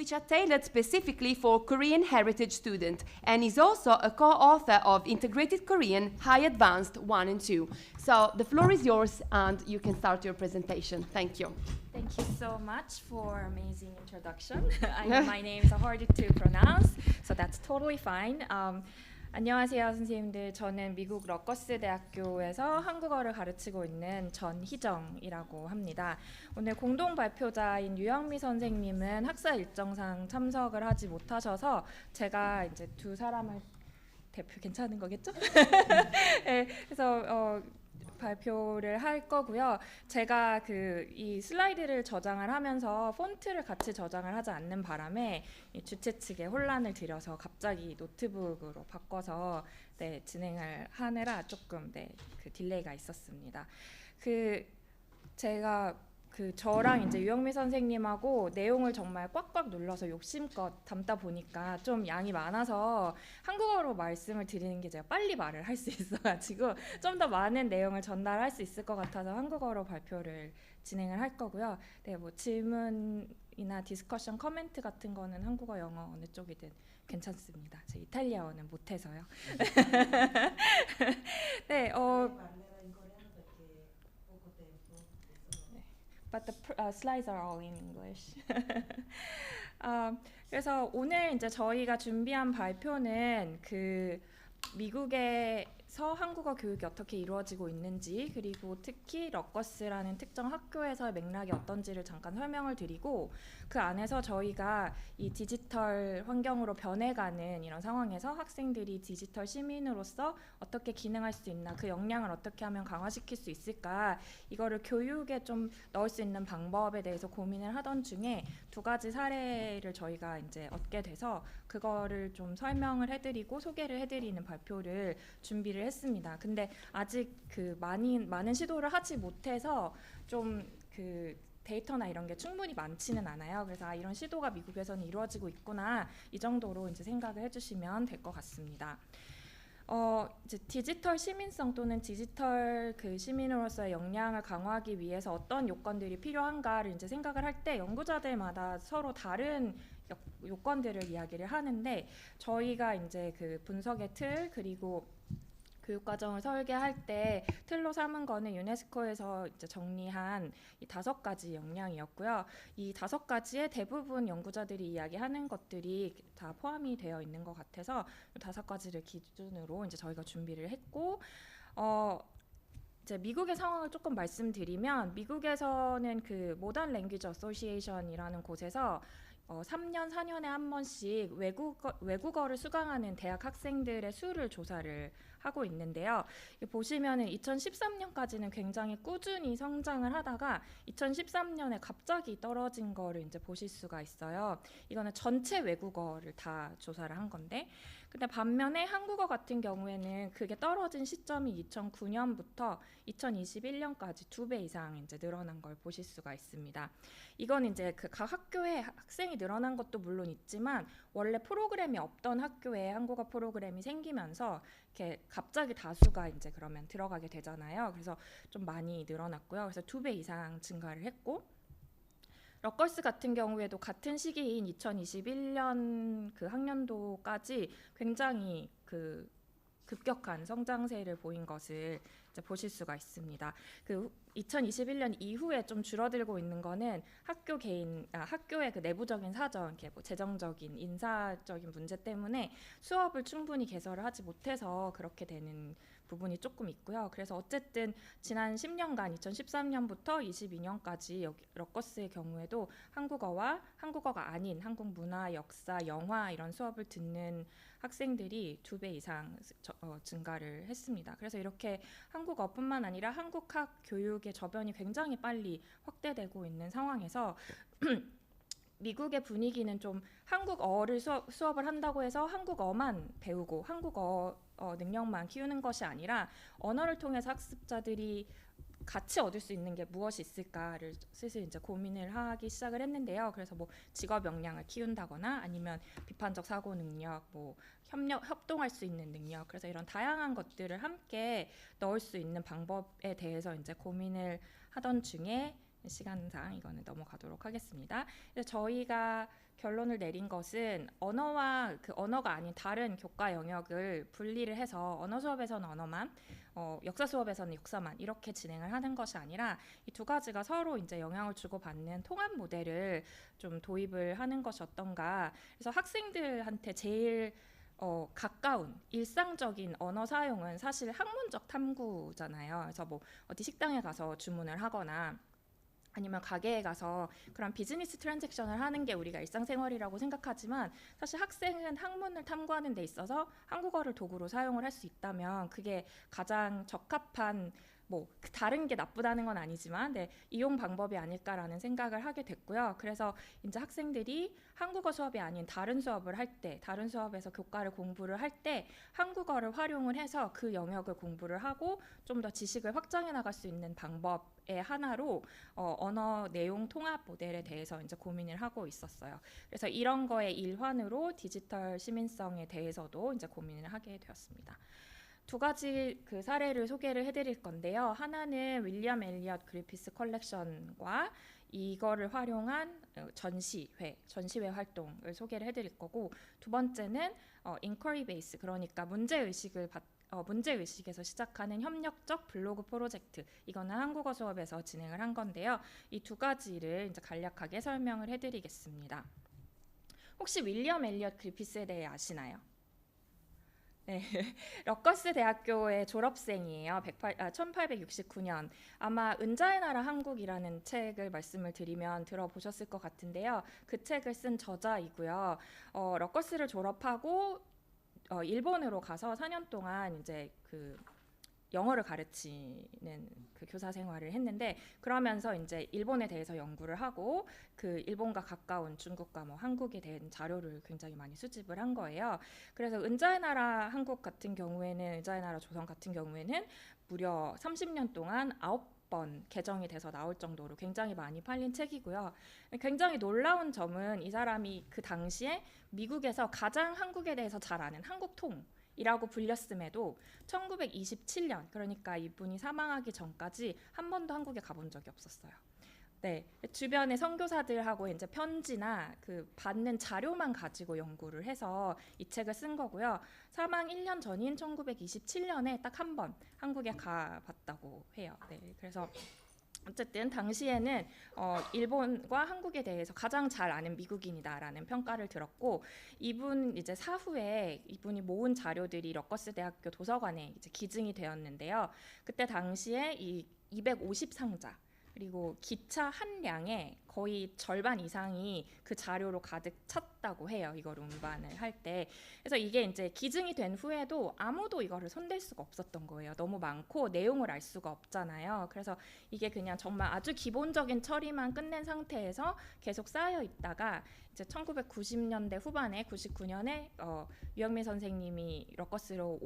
which are tailored specifically for Korean heritage students, and is also a co-author of Integrated Korean High Advanced 1 and 2. So the floor is yours, and you can start your presentation. Thank you. Thank you so much for amazing introduction. I know my name is hard to pronounce, so that's totally fine. 안녕하세요 선생님들. 저는 미국 러커스 대학교에서 한국어를 가르치고 있는 전희정이라고 합니다. 오늘 공동 발표자인 유영미 선생님은 학사 일정상 참석을 하지 못하셔서 제가 이제 두 사람을 대표 괜찮은 거겠죠? 네, 그래서 발표를 할 거고요. 제가 이 슬라이드를 저장을 하면서 폰트를 같이 저장을 하지 않는 바람에 이 주최 측에 혼란을 드려서 갑자기 노트북으로 바꿔서 진행을 하느라 조금 그 딜레이가 있었습니다. 제가 저랑 이제 유영미 선생님하고 내용을 정말 꽉꽉 눌러서 욕심껏 담다 보니까 좀 양이 많아서 한국어로 말씀을 드리는 게 제가 빨리 말을 할 수 있어가지고 좀 더 많은 내용을 전달할 수 있을 것 같아서 한국어로 발표를 진행을 할 거고요. 네, 뭐 질문이나 디스커션, 커멘트 같은 거는 한국어, 영어 어느 쪽이든 괜찮습니다. 제 이탈리아어는 못해서요. 네, But the slides are all in English. 그래서 오늘 이제 저희가 준비한 발표는 미국에서 한국어 교육이 어떻게 이루어지고 있는지, 그리고 특히 러커스라는 특정 학교에서의 맥락이 어떤지를 잠깐 설명을 드리고, 그 안에서 저희가 이 디지털 환경으로 변해가는 이런 상황에서 학생들이 디지털 시민으로서 어떻게 기능할 수 있나, 그 역량을 어떻게 하면 강화시킬 수 있을까, 이거를 교육에 좀 넣을 수 있는 방법에 대해서 고민을 하던 중에 두 가지 사례를 저희가 이제 얻게 돼서 그거를 좀 설명을 해드리고 소개를 해드리는 발표를 준비를 했습니다. 근데 아직 많은 시도를 하지 못해서 좀 데이터나 이런 게 충분히 많지는 않아요. 그래서 이런 시도가 미국에서는 이루어지고 있구나, 이 정도로 이제 생각을 해주시면 될 것 같습니다. 이제 디지털 시민성 또는 디지털 시민으로서의 역량을 강화하기 위해서 어떤 요건들이 필요한가를 이제 생각을 할 때 연구자들마다 서로 다른 요건들을 이야기를 하는데, 저희가 이제 분석의 틀, 그리고 교육과정을 설계할 때 틀로 삼은 거는 유네스코에서 이제 정리한 이 5가지 역량이었고요. 이 5가지의 대부분 연구자들이 이야기하는 것들이 다 포함이 되어 있는 것 같아서 이 5가지를 기준으로 이제 저희가 준비를 했고, 이제 미국의 상황을 조금 말씀드리면, 미국에서는 모던 랭귀지 어소시에이션이라는 곳에서 3년, 4년에 한 번씩 외국어를 수강하는 대학 학생들의 수를 조사를 하고 있는데요. 보시면은 2013년까지는 굉장히 꾸준히 성장을 하다가 2013년에 갑자기 떨어진 거를 이제 보실 수가 있어요. 이거는 전체 외국어를 다 조사를 한 건데, 근데 반면에 한국어 같은 경우에는 그게 떨어진 시점이 2009년부터 2021년까지 2배 이상 이제 늘어난 걸 보실 수가 있습니다. 이건 이제 각 학교에 학생이 늘어난 것도 물론 있지만, 원래 프로그램이 없던 학교에 한국어 프로그램이 생기면서 이렇게 갑자기 다수가 이제 그러면 들어가게 되잖아요. 그래서 좀 많이 늘어났고요. 그래서 2배 이상 증가를 했고, 러커스 같은 경우에도 같은 시기인 2021년 학년도까지 굉장히 급격한 성장세를 보인 것을 이제 보실 수가 있습니다. 2021년 이후에 좀 줄어들고 있는 거는 학교의 내부적인 사정, 이렇게 뭐 재정적인, 인사적인 문제 때문에 수업을 충분히 개설을 하지 못해서 그렇게 되는 부분이 조금 있고요. 그래서 어쨌든 지난 10년간 2013년부터 22년까지 여기 러커스의 경우에도 한국어와 한국어가 아닌 한국 문화, 역사, 영화 이런 수업을 듣는 학생들이 2배 이상 증가를 했습니다. 그래서 이렇게 한국어뿐만 아니라 한국학 교육의 저변이 굉장히 빨리 확대되고 있는 상황에서 미국의 분위기는 좀 한국어를 수업을 한다고 해서 한국어만 배우고 한국어 능력만 키우는 것이 아니라 언어를 통해서 학습자들이 같이 얻을 수 있는 게 무엇이 있을까를 슬슬 이제 고민을 하기 시작을 했는데요. 그래서 뭐 직업 역량을 키운다거나 아니면 비판적 사고 능력, 뭐 협동할 수 있는 능력, 그래서 이런 다양한 것들을 함께 넣을 수 있는 방법에 대해서 이제 고민을 하던 중에 시간상 이거는 넘어가도록 하겠습니다. 그래서 저희가 결론을 내린 것은 언어와 그 언어가 아닌 다른 교과 영역을 분리를 해서 언어 수업에서는 언어만, 역사 수업에서는 역사만 이렇게 진행을 하는 것이 아니라 이 두 가지가 서로 이제 영향을 주고받는 통합 모델을 좀 도입을 하는 것이 어떤가. 그래서 학생들한테 제일 가까운 일상적인 언어 사용은 사실 학문적 탐구잖아요. 그래서 뭐 어디 식당에 가서 주문을 하거나 아니면 가게에 가서 그런 비즈니스 트랜잭션을 하는 게 우리가 일상생활이라고 생각하지만 사실 학생은 학문을 탐구하는 데 있어서 한국어를 도구로 사용을 할 수 있다면 그게 가장 적합한 뭐 다른 게 나쁘다는 건 아니지만 이용 방법이 아닐까라는 생각을 하게 됐고요. 그래서 이제 학생들이 한국어 수업이 아닌 다른 수업을 할 때, 다른 수업에서 교과를 공부를 할 때 한국어를 활용을 해서 그 영역을 공부를 하고 좀 더 지식을 확장해 나갈 수 있는 방법의 하나로 언어 내용 통합 모델에 대해서 이제 고민을 하고 있었어요. 그래서 이런 거의 일환으로 디지털 시민성에 대해서도 이제 고민을 하게 되었습니다. 두 가지 그 사례를 소개를 해드릴 건데요. 하나는 윌리엄 엘리엇 그리피스 컬렉션과 이거를 활용한 전시회 활동을 소개를 해드릴 거고, 두 번째는 인쿼리 베이스, 그러니까 문제의식에서 시작하는 협력적 블로그 프로젝트, 이거는 한국어 수업에서 진행을 한 건데요. 이 두 가지를 이제 간략하게 설명을 해드리겠습니다. 혹시 윌리엄 엘리엇 그리피스에 대해 아시나요? 네, 러커스 대학교의 졸업생이에요. 1869년. 아마 은자의 나라 한국이라는 책을 말씀을 드리면 들어보셨을 것 같은데요. 그 책을 쓴 저자이고요. 러커스를 졸업하고 일본으로 가서 4년 동안 이제 그 영어를 가르치는 그 교사 생활을 했는데, 그러면서 이제 일본에 대해서 연구를 하고 그 일본과 가까운 중국과 뭐 한국에 대한 자료를 굉장히 많이 수집을 한 거예요. 그래서 은자의 나라 한국 같은 경우에는, 은자의 나라 조선 같은 경우에는 무려 30년 동안 9번 개정이 돼서 나올 정도로 굉장히 많이 팔린 책이고요. 굉장히 놀라운 점은 이 사람이 그 당시에 미국에서 가장 한국에 대해서 잘 아는 한국통 이라고 불렸음에도 1927년, 그러니까 이분이 사망하기 전까지 한 번도 한국에 가본 적이 없었어요. 네, 주변의 선교사들하고 이제 편지나 그 받는 자료만 가지고 연구를 해서 이 책을 쓴 거고요. 사망 1년 전인 1927년에 딱 한 번 한국에 가봤다고 해요. 네, 그래서 어쨌든 당시에는 일본과 한국에 대해서 가장 잘 아는 미국인이다라는 평가를 들었고, 이분 이제 사후에 이분이 모은 자료들이 러커스 대학교 도서관에 이제 기증이 되었는데요. 그때 당시에 이 250상자 그리고 기차 한 량의 거의 절반 이상이 그 자료로 가득 찼다고 해요. 이걸 운반을 할 때. 그래서 이게 이제 기증이 된 후에도 아무도 이거를 손댈 수가 없었던 거예요. 너무 많고 내용을 알 수가 없잖아요. 그래서 이게 그냥 정말 아주 기본적인 처리만 끝낸 상태에서 계속 쌓여 있다가 이제 1990년대 후반에 99년에 유영미 선생님이 러커스로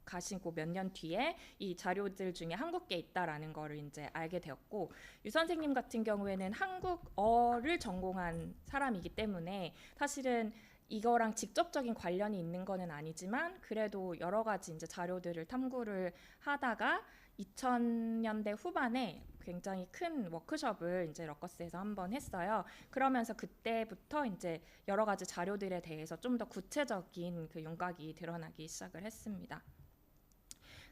가시고 몇 년 뒤에 이 자료들 중에 한국계 있다라는 거를 이제 알게 되었고, 유 선생님 같은 경우에는 한국어를 전공한 사람이기 때문에 사실은 이거랑 직접적인 관련이 있는 거는 아니지만 그래도 여러 가지 이제 자료들을 탐구를 하다가 2000년대 후반에 굉장히 큰 워크숍을 이제 러커스에서 한번 했어요. 그러면서 그때부터 이제 여러 가지 자료들에 대해서 좀 더 구체적인 그 윤곽이 드러나기 시작을 했습니다.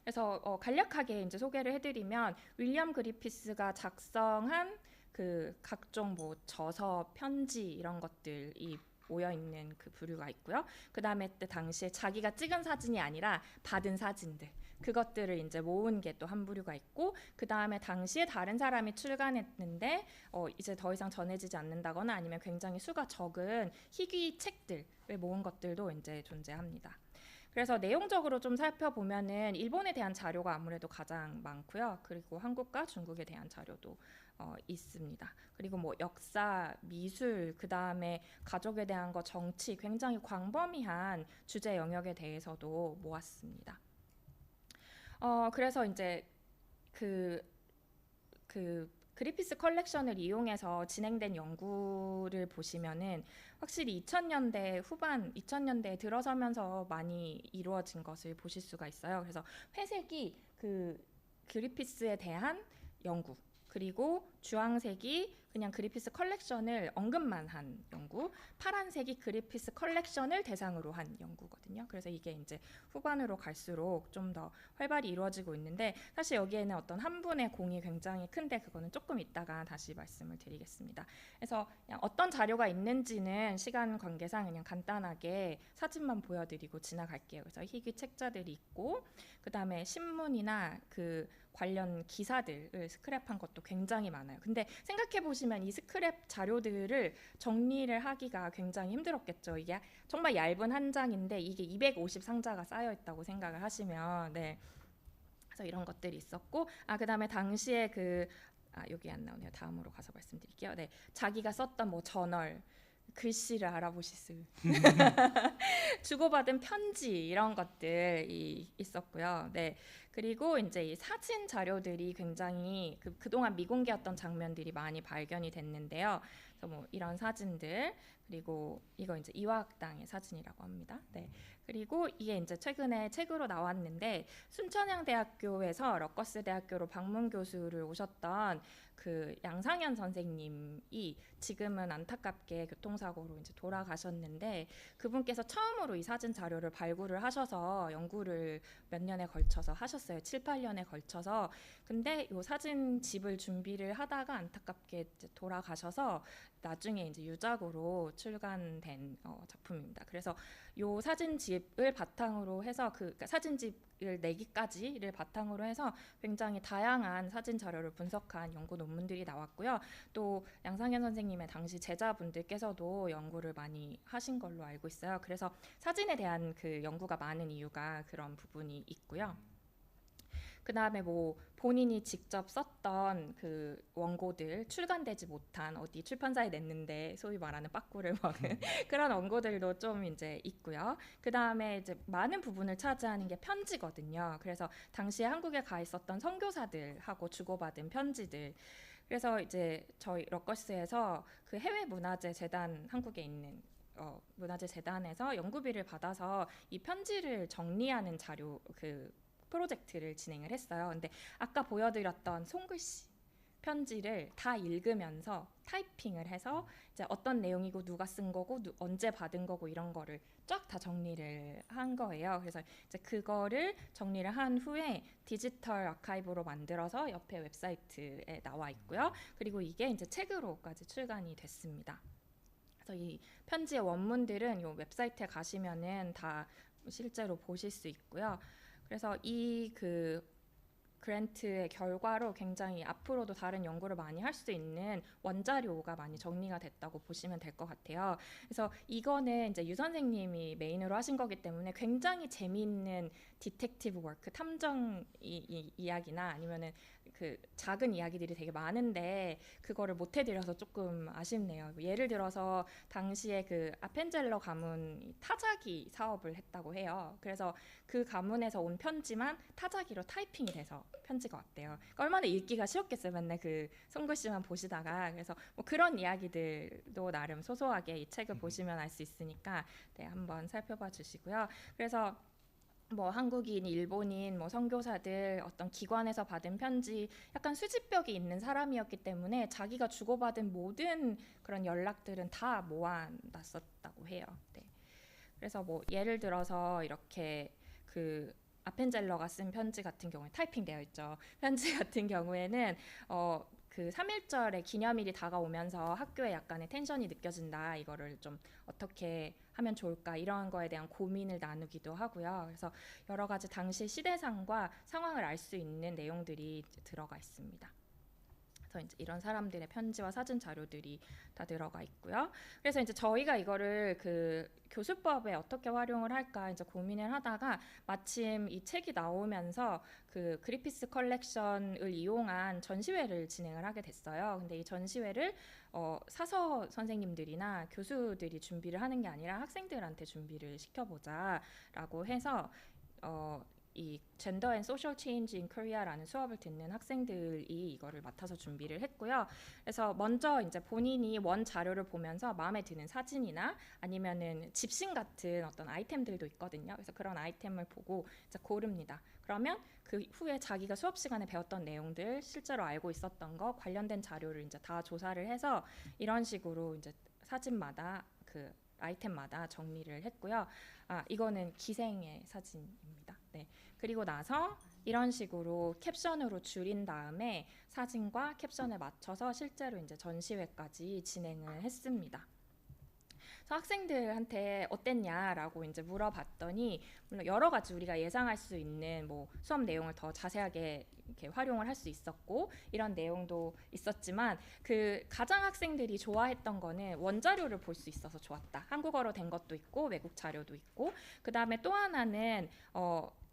그래서 간략하게 이제 소개를 해드리면, 윌리엄 그리피스가 작성한 그 각종 뭐 저서, 편지 이런 것들이 모여 있는 그 부류가 있고요. 그 다음에 그 당시에 자기가 찍은 사진이 아니라 받은 사진들, 그것들을 이제 모은 게 또 한 부류가 있고, 그 다음에 당시에 다른 사람이 출간했는데 이제 더 이상 전해지지 않는다거나 아니면 굉장히 수가 적은 희귀 책들을 모은 것들도 이제 존재합니다. 그래서 내용적으로 좀 살펴보면은 일본에 대한 자료가 아무래도 가장 많고요. 그리고 한국과 중국에 대한 자료도 있습니다. 그리고 뭐 역사, 미술, 그 다음에 가족에 대한 거, 정치, 굉장히 광범위한 주제 영역에 대해서도 모았습니다. 그래서 이제 그리피스 컬렉션을 이용해서 진행된 연구를 보시면은 확실히 2000년대 후반, 2000년대에 들어서면서 많이 이루어진 것을 보실 수가 있어요. 그래서 회색이 그 그리피스에 대한 연구, 그리고 주황색이 그냥 그리피스 컬렉션을 언급만 한 연구, 파란색이 그리피스 컬렉션을 대상으로 한 연구거든요. 그래서 이게 이제 후반으로 갈수록 좀 더 활발히 이루어지고 있는데 사실 여기에는 어떤 한 분의 공이 굉장히 큰데 그거는 조금 이따가 다시 말씀을 드리겠습니다. 그래서 그냥 어떤 자료가 있는지는 시간 관계상 그냥 간단하게 사진만 보여드리고 지나갈게요. 그래서 희귀 책자들이 있고 그 다음에 신문이나 그 관련 기사들을 스크랩한 것도 굉장히 많아요. 근데 생각해 보시면 이 스크랩 자료들을 정리를 하기가 굉장히 힘들었겠죠. 이게 정말 얇은 한 장인데 이게 250 상자가 쌓여 있다고 생각을 하시면 네. 그래서 이런 것들이 있었고 그 다음에 당시에 여기 안 나오네요. 다음으로 가서 말씀드릴게요. 네, 자기가 썼던 뭐 저널 글씨를 알아보실 수 주고받은 편지 이런 것들이 있었고요. 네. 그리고 이제 이 사진 자료들이 굉장히 그동안 미공개였던 장면들이 많이 발견이 됐는데요. 그래서 뭐 이런 사진들 그리고 이거 이제 이화학당의 사진이라고 합니다. 네. 그리고 이게 이제 최근에 책으로 나왔는데 순천향대학교에서 러커스 대학교로 방문 교수를 오셨던 그 양상현 선생님이 지금은 안타깝게 교통사고로 이제 돌아가셨는데 그분께서 처음으로 이 사진 자료를 발굴을 하셔서 연구를 몇 년에 걸쳐서 하셨어요. 7, 8년에 걸쳐서. 근데 이 사진집을 준비를 하다가 안타깝게 이제 돌아가셔서 나중에 이제 유작으로 출간된 작품입니다. 그래서 이 사진집을 바탕으로 해서 그러니까 사진집을 내기까지를 바탕으로 해서 굉장히 다양한 사진 자료를 분석한 연구 논문들이 나왔고요. 또 양상현 선생님의 당시 제자분들께서도 연구를 많이 하신 걸로 알고 있어요. 그래서 사진에 대한 그 연구가 많은 이유가 그런 부분이 있고요. 그 다음에 뭐 본인이 직접 썼던 그 원고들 출간되지 못한 어디 출판사에 냈는데 소위 말하는 빠꾸를 먹은 그런 원고들도 좀 이제 있고요. 그 다음에 이제 많은 부분을 차지하는 게 편지거든요. 그래서 당시에 한국에 가 있었던 선교사들하고 주고받은 편지들. 그래서 이제 저희 러커스에서 그 해외 문화재 재단 한국에 있는 문화재 재단에서 연구비를 받아서 이 편지를 정리하는 자료 프로젝트를 진행을 했어요. 근데 아까 보여드렸던 손글씨 편지를 다 읽으면서 타이핑을 해서 이제 어떤 내용이고 누가 쓴 거고 언제 받은 거고 이런 거를 쫙 다 정리를 한 거예요. 그래서 이제 그거를 정리를 한 후에 디지털 아카이브로 만들어서 옆에 웹사이트에 나와 있고요. 그리고 이게 이제 책으로까지 출간이 됐습니다. 그래서 이 편지의 원문들은 이 웹사이트에 가시면은 다 실제로 보실 수 있고요. 그래서 이 그랜트의 결과로 굉장히 앞으로도 다른 연구를 많이 할 수 있는 원자료가 많이 정리가 됐다고 보시면 될 것 같아요. 그래서 이거는 이제 유 선생님이 메인으로 하신 거기 때문에 굉장히 재미있는 디텍티브 워크, 탐정 이야기나 아니면은 그 작은 이야기들이 되게 많은데 그거를 못 해드려서 조금 아쉽네요. 예를 들어서 당시에 그 아펜젤러 가문 타자기 사업을 했다고 해요. 그래서 그 가문에서 온 편지만 타자기로 타이핑이 돼서 편지가 왔대요. 그러니까 얼마나 읽기가 쉬웠겠어요. 맨날 그 손글씨만 보시다가. 그래서 뭐 그런 이야기들도 나름 소소하게 이 책을 보시면 알 수 있으니까 네, 한번 살펴봐 주시고요. 그래서 뭐 한국인, 일본인, 뭐 선교사들 어떤 기관에서 받은 편지 약간 수집벽이 있는 사람이었기 때문에 자기가 주고받은 모든 그런 연락들은 다 모아놨었다고 해요. 네. 그래서 뭐 예를 들어서 이렇게 그 아펜젤러가 쓴 편지 같은 경우에 타이핑되어 있죠. 편지 같은 경우에는 그 3.1절의 기념일이 다가오면서 학교에 약간의 텐션이 느껴진다. 이거를 좀 어떻게 하면 좋을까 이런 거에 대한 고민을 나누기도 하고요. 그래서 여러 가지 당시 시대상과 상황을 알 수 있는 내용들이 들어가 있습니다. 그래서 이제 이런 사람들의 편지와 사진 자료들이 다 들어가 있고요. 그래서 이제 저희가 이거를 그 교수법에 어떻게 활용을 할까 이제 고민을 하다가 마침 이 책이 나오면서 그 그리피스 컬렉션을 이용한 전시회를 진행을 하게 됐어요. 근데 이 전시회를 사서 선생님들이나 교수들이 준비를 하는 게 아니라 학생들한테 준비를 시켜보자라고 해서 이 Gender and Social Change in Korea라는 수업을 듣는 학생들이 이거를 맡아서 준비를 했고요. 그래서 먼저 이제 본인이 원 자료를 보면서 마음에 드는 사진이나 아니면은 집신 같은 어떤 아이템들도 있거든요. 그래서 그런 아이템을 보고 이제 고릅니다. 그러면 그 후에 자기가 수업 시간에 배웠던 내용들, 실제로 알고 있었던 거 관련된 자료를 이제 다 조사를 해서 이런 식으로 이제 사진마다 그 아이템마다 정리를 했고요. 이거는 기생의 사진입니다. 네. 그리고 나서 이런 식으로 캡션으로 줄인 다음에 사진과 캡션에 맞춰서 실제로 이제 전시회까지 진행을 했습니다. 그래서 학생들한테 어땠냐라고 이제 물어봤더니 물론 여러 가지 우리가 예상할 수 있는 뭐 수업 내용을 더 자세하게 이렇게 활용을 할 수 있었고 이런 내용도 있었지만 그 가장 학생들이 좋아했던 거는 원자료를 볼 수 있어서 좋았다. 한국어로 된 것도 있고 외국 자료도 있고 그 다음에 또 하나는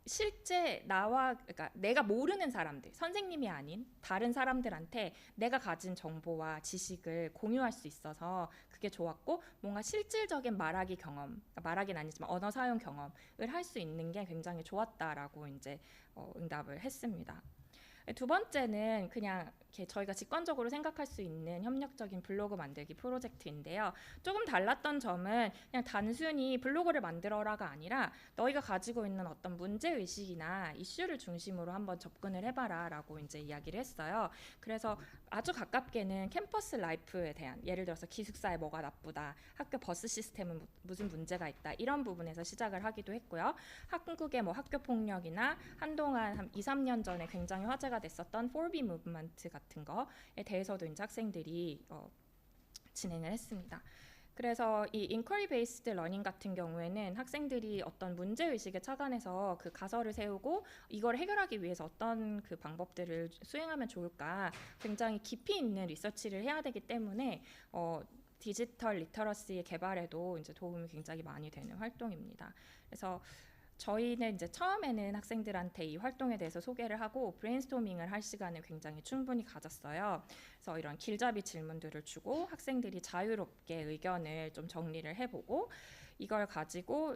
실제 그러니까 내가 모르는 사람들, 선생님이 아닌 다른 사람들한테 내가 가진 정보와 지식을 공유할 수 있어서 그게 좋았고 뭔가 실질적인 말하기 경험, 그러니까 말하기는 아니지만 언어 사용 경험을 할 수 있는 게 굉장히 좋았다라고 이제 응답을 했습니다. 두 번째는 그냥 이렇게 저희가 직관적으로 생각할 수 있는 협력적인 블로그 만들기 프로젝트인데요. 조금 달랐던 점은 그냥 단순히 블로그를 만들어라가 아니라 너희가 가지고 있는 어떤 문제의식이나 이슈를 중심으로 한번 접근을 해봐라 라고 이제 이야기를 했어요. 그래서 아주 가깝게는 캠퍼스 라이프에 대한 예를 들어서 기숙사에 뭐가 나쁘다, 학교 버스 시스템은 무슨 문제가 있다 이런 부분에서 시작을 하기도 했고요. 한국의 뭐 학교 폭력이나 한동안 한 2, 3년 전에 굉장히 화제가 됐었던 4B 무브먼트 같은 거에 대해서도 이제 학생들이 진행을 했습니다. 그래서 이 inquiry based learning 같은 경우에는 학생들이 어떤 문제 의식에 착안해서 그 가설을 세우고 이걸 해결하기 위해서 어떤 그 방법들을 수행하면 좋을까 굉장히 깊이 있는 리서치를 해야 되기 때문에 디지털 리터러시의 개발에도 이제 도움이 굉장히 많이 되는 활동입니다. 그래서 저희는 이제 처음에는 학생들한테 이 활동에 대해서 소개를 하고 브레인스토밍을 할 시간을 굉장히 충분히 가졌어요. 그래서 이런 길잡이 질문들을 주고 학생들이 자유롭게 의견을 좀 정리를 해보고 이걸 가지고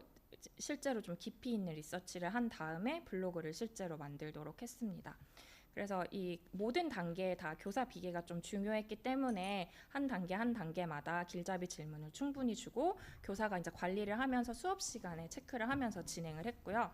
실제로 좀 깊이 있는 리서치를 한 다음에 블로그를 실제로 만들도록 했습니다. 그래서 이 모든 단계에 다 교사 비계가 좀 중요했기 때문에 한 단계 한 단계마다 길잡이 질문을 충분히 주고 교사가 이제 관리를 하면서 수업 시간에 체크를 하면서 진행을 했고요.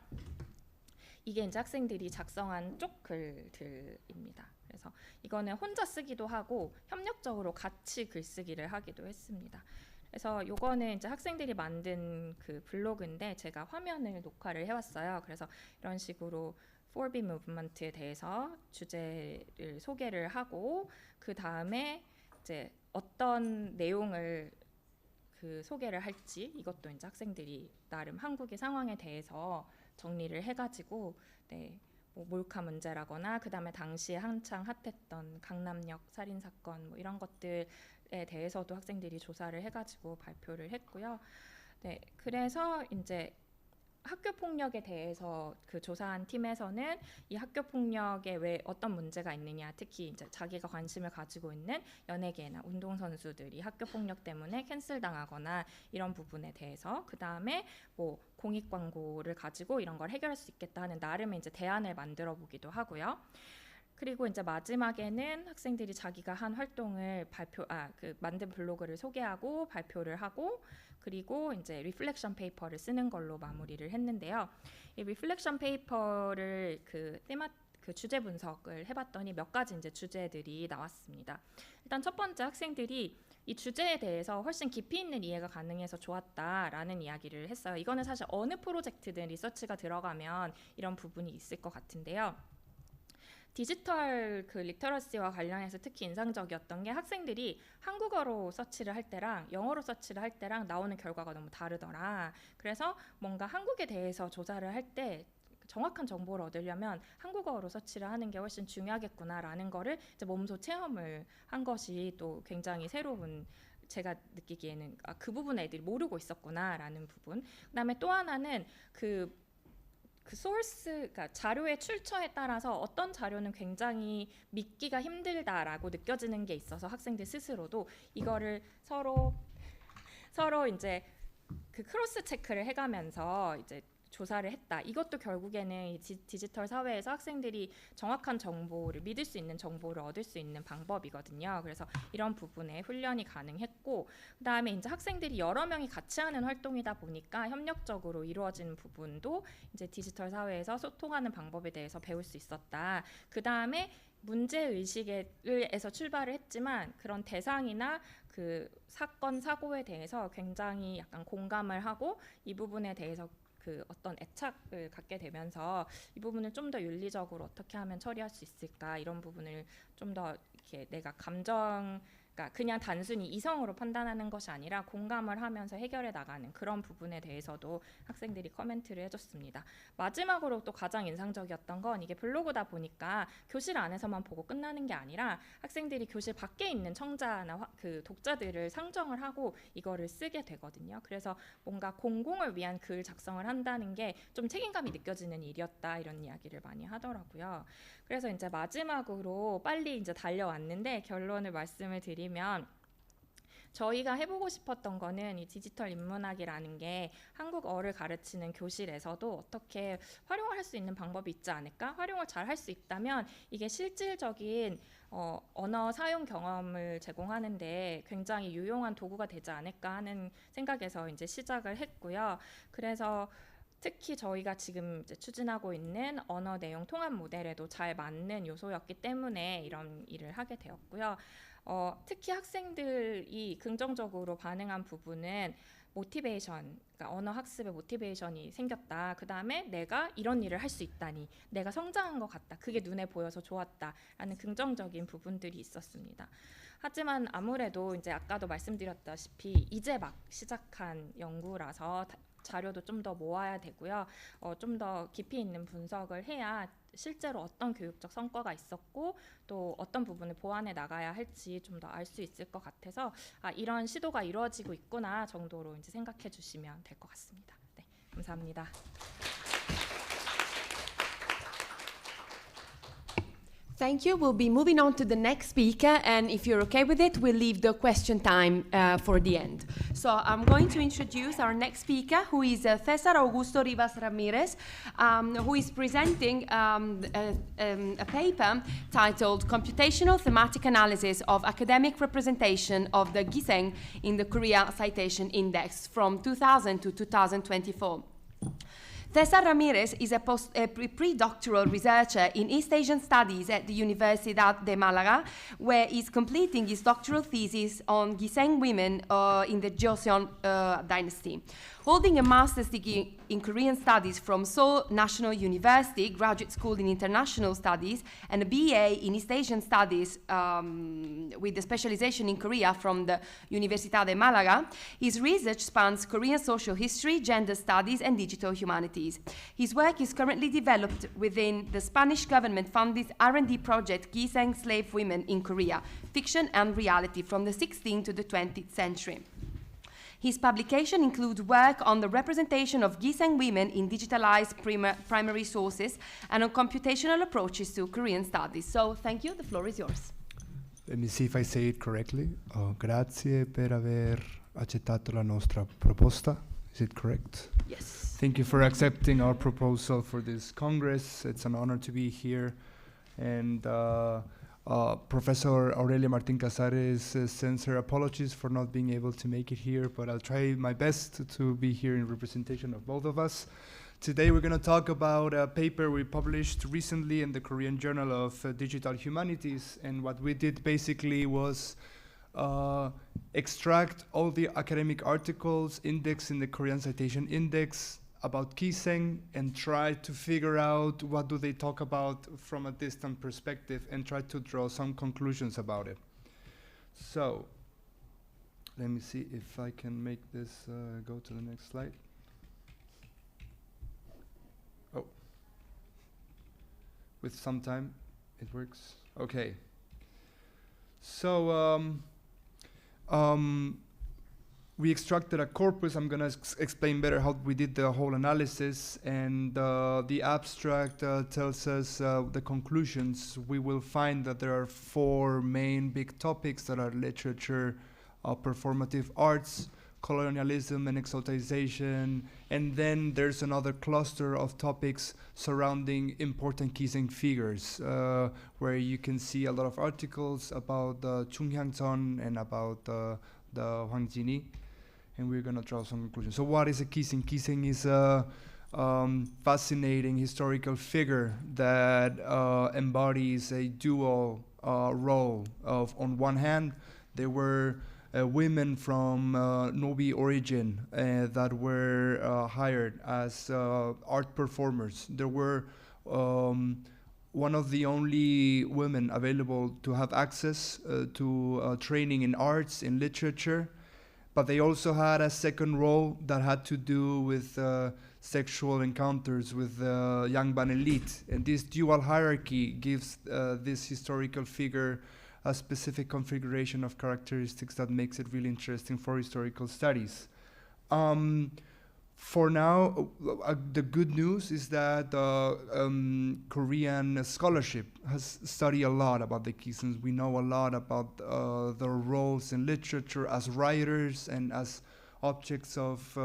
이게 이제 학생들이 작성한 쪽 글들입니다. 그래서 이거는 혼자 쓰기도 하고 협력적으로 같이 글쓰기를 하기도 했습니다. 그래서 요거는 이제 학생들이 만든 그 블로그인데 제가 화면을 녹화를 해왔어요. 그래서 이런 식으로 4B 무브먼트에 대해서 주제를 소개를 하고 그 다음에 이제 어떤 내용을 그 소개를 할지 이것도 이제 학생들이 나름 한국의 상황에 대해서 정리를 해가지고 뭐 몰카 문제라거나 그 다음에 당시에 한창 핫했던 강남역 살인 사건 뭐 이런 것들에 대해서도 학생들이 조사를 해가지고 발표를 했고요. 그래서 이제 학교 폭력에 대해서 그 조사한 팀에서는 이 학교 폭력에 왜 어떤 문제가 있느냐, 특히 이제 자기가 관심을 가지고 있는 연예계나 운동 선수들이 학교 폭력 때문에 캔슬 당하거나 이런 부분에 대해서 그 다음에 뭐 공익 광고를 가지고 이런 걸 해결할 수 있겠다 하는 나름의 이제 대안을 만들어 보기도 하고요. 그리고 이제 마지막에는 학생들이 자기가 한 활동을 만든 블로그를 소개하고 발표를 하고 그리고 이제 리플렉션 페이퍼를 쓰는 걸로 마무리를 했는데요. 이 리플렉션 페이퍼를 그 주제 분석을 해봤더니 몇 가지 이제 주제들이 나왔습니다. 일단 첫 번째 학생들이 이 주제에 대해서 훨씬 깊이 있는 이해가 가능해서 좋았다라는 이야기를 했어요. 이거는 사실 어느 프로젝트든 리서치가 들어가면 이런 부분이 있을 것 같은데요. 디지털 그 리터러시와 관련해서 특히 인상적이었던 게 학생들이 한국어로 서치를 할 때랑 영어로 서치를 할 때랑 나오는 결과가 너무 다르더라. 그래서 뭔가 한국에 대해서 조사를 할 때 정확한 정보를 얻으려면 한국어로 서치를 하는 게 훨씬 중요하겠구나라는 거를 이제 몸소 체험을 한 것이 또 굉장히 새로운 제가 느끼기에는 그 부분 애들이 모르고 있었구나라는 부분. 그다음에 또 하나는 그 소스, 그러니까 자료의 출처에 따라서 어떤 자료는 굉장히 믿기가 힘들다라고 느껴지는 게 있어서 학생들 스스로도 이거를 서로 이제 그 크로스 체크를 해가면서 이제 조사를 했다. 이것도 결국에는 이 디지털 사회에서 학생들이 정확한 정보를 믿을 수 있는 정보를 얻을 수 있는 방법이거든요. 그래서 이런 부분에 훈련이 가능했고 그다음에 이제 학생들이 여러 명이 같이 하는 활동이다 보니까 협력적으로 이루어지는 부분도 이제 디지털 사회에서 소통하는 방법에 대해서 배울 수 있었다. 그다음에 문제 의식에서 출발을 했지만 그런 대상이나 그 사건 사고에 대해서 굉장히 약간 공감을 하고 이 부분에 대해서 그 어떤 애착을 갖게 되면서 이 부분을 좀 더 윤리적으로 어떻게 하면 처리할 수 있을까 이런 부분을 좀 더 이렇게 내가 그러니까 그냥 단순히 이성으로 판단하는 것이 아니라 공감을 하면서 해결해 나가는 그런 부분에 대해서도 학생들이 코멘트를 해줬습니다. 마지막으로 또 가장 인상적이었던 건 이게 블로그다 보니까 교실 안에서만 보고 끝나는 게 아니라 학생들이 교실 밖에 있는 청자나 그 독자들을 상정을 하고 이거를 쓰게 되거든요. 그래서 뭔가 공공을 위한 글 작성을 한다는 게 좀 책임감이 느껴지는 일이었다 이런 이야기를 많이 하더라고요. 그래서 이제 마지막으로 빨리 이제 달려왔는데 결론을 말씀을 드리면 저희가 해보고 싶었던 거는 이 디지털 인문학이라는 게 한국어를 가르치는 교실에서도 어떻게 활용할 수 있는 방법이 있지 않을까? 활용을 잘 할 수 있다면 이게 실질적인 언어 사용 경험을 제공하는데 굉장히 유용한 도구가 되지 않을까 하는 생각에서 이제 시작을 했고요. 그래서 특히 저희가 지금 이제 추진하고 있는 언어 내용 통합 모델에도 잘 맞는 요소였기 때문에 이런 일을 하게 되었고요. 특히 학생들이 긍정적으로 반응한 부분은 모티베이션, 그러니까 언어 학습의 모티베이션이 생겼다. 그 다음에 내가 이런 일을 할 수 있다니, 내가 성장한 것 같다. 그게 눈에 보여서 좋았다라는 긍정적인 부분들이 있었습니다. 하지만 아무래도 이제 아까도 말씀드렸다시피 이제 막 시작한 연구라서 자료도 좀 더 모아야 되고요. 좀 더 깊이 있는 분석을 해야 실제로 어떤 교육적 성과가 있었고 또 어떤 부분을 보완해 나가야 할지 좀 더 알 수 있을 것 같아서 이런 시도가 이루어지고 있구나 정도로 이제 생각해 주시면 될 것 같습니다. 네, 감사합니다. Thank you. We'll be moving on to the next speaker, and if you're okay with it, we'll leave the question time for the end. So I'm going to introduce our next speaker, who is Cesar Augusto Rivas Ramirez, who is presenting a paper titled Computational Thematic Analysis of Academic Representation of the Giseng in the Korea Citation Index from 2000 to 2024. Cesar Ramirez is a pre-doctoral researcher in East Asian Studies at the Universidad de Malaga, where he's completing his doctoral thesis on Giseng women in the Joseon dynasty. Holding a master's degree in Korean Studies from Seoul National University, Graduate School in International Studies, and a BA in East Asian Studies with the specialization in Korea from the Universidad de Malaga, his research spans Korean social history, gender studies, and digital humanities. His work is currently developed within the Spanish government-funded R&D project Giseng Slave Women in Korea, Fiction and Reality from the 16th to the 20th century. His publication includes work on the representation of Giseng women in digitalized primary sources and on computational approaches to Korean studies. So thank you, the floor is yours. Let me see if I say it correctly. Grazie per aver accettato la nostra proposta. Is it correct? Yes. Thank you for accepting our proposal for this Congress. It's an honor to be here. And Professor Aurelia Martin Casares sends her apologies for not being able to make it here, but I'll try my best to be here in representation of both of us. Today we're going to talk about a paper we published recently in the Korean Journal of Digital Humanities, and what we did basically was extract all the academic articles indexed in the Korean Citation Index about Giseng and try to figure out what do they talk about from a distant perspective and try to draw some conclusions about it. So let me see if I can make this go to the next slide. Oh, with some time it works. Okay. So we extracted a corpus. I'm going to explain better how we did the whole analysis, and the abstract tells us the conclusions. We will find that there are 4 main big topics that are literature, performative arts, colonialism and exoticization. And then there's another cluster of topics surrounding important Kiseng figures, where you can see a lot of articles about Chung and about the Hwangjini. And we're going to draw some conclusions. So what is a Kiseng? Kiseng is a fascinating historical figure that embodies a dual role of, on one hand, there were women from Nobi origin that were hired as art performers. There were one of the only women available to have access to training in arts, in literature, but they also had a second role that had to do with sexual encounters with the Yangban elite. And this dual hierarchy gives this historical figure a specific configuration of characteristics that makes it really interesting for historical studies. For now, the good news is that Korean scholarship has studied a lot about the Kisengs. We know a lot about their roles in literature as writers and as objects of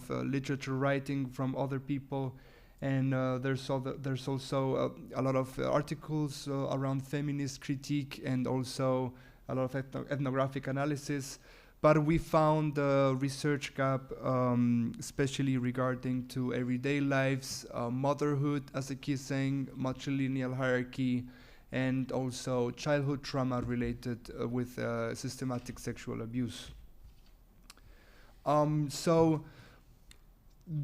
literature writing from other people. And there's also a lot of articles around feminist critique and also a lot of ethnographic analysis. But we found a research gap, especially regarding to everyday lives, motherhood as a Kiseng, matrilineal hierarchy, and also childhood trauma related with systematic sexual abuse. So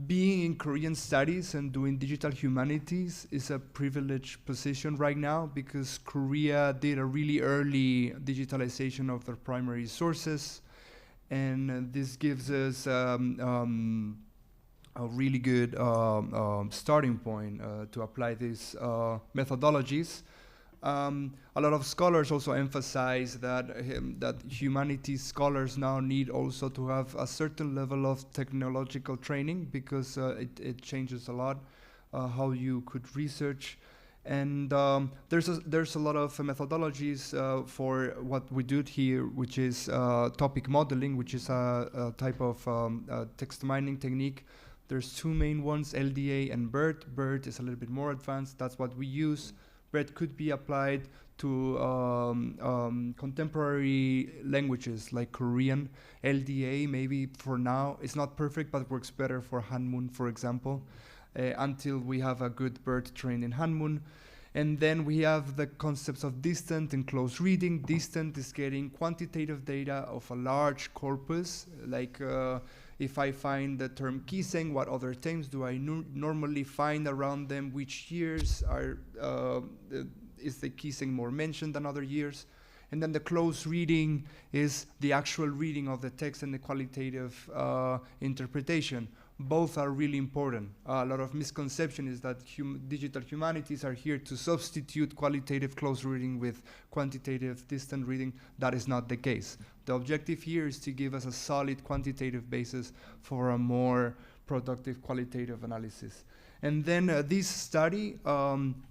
being in Korean studies and doing digital humanities is a privileged position right now because Korea did a really early digitalization of their primary sources. And this gives us a really good starting point to apply these methodologies. A lot of scholars also emphasize that that humanities scholars now need also to have a certain level of technological training because it changes a lot how you could research. And there's a lot of methodologies for what we do here, which is topic modeling, which is a type of text mining technique. There's two main ones, LDA and BERT. BERT is a little bit more advanced. That's what we use. BERT could be applied to contemporary languages like Korean. LDA, maybe for now, it's not perfect, but works better for Hanmun, for example. Until we have a good BERT trained in Hanmun. And then we have the concepts of distant and close reading. Distant is getting quantitative data of a large corpus, like if I find the term Kiseng, what other terms do I normally find around them? Which years are is the Kiseng more mentioned than other years? And then the close reading is the actual reading of the text and the qualitative interpretation. Both are really important. A lot of misconception is that digital humanities are here to substitute qualitative close reading with quantitative distant reading. That is not the case. The objective here is to give us a solid quantitative basis for a more productive qualitative analysis. And then this study,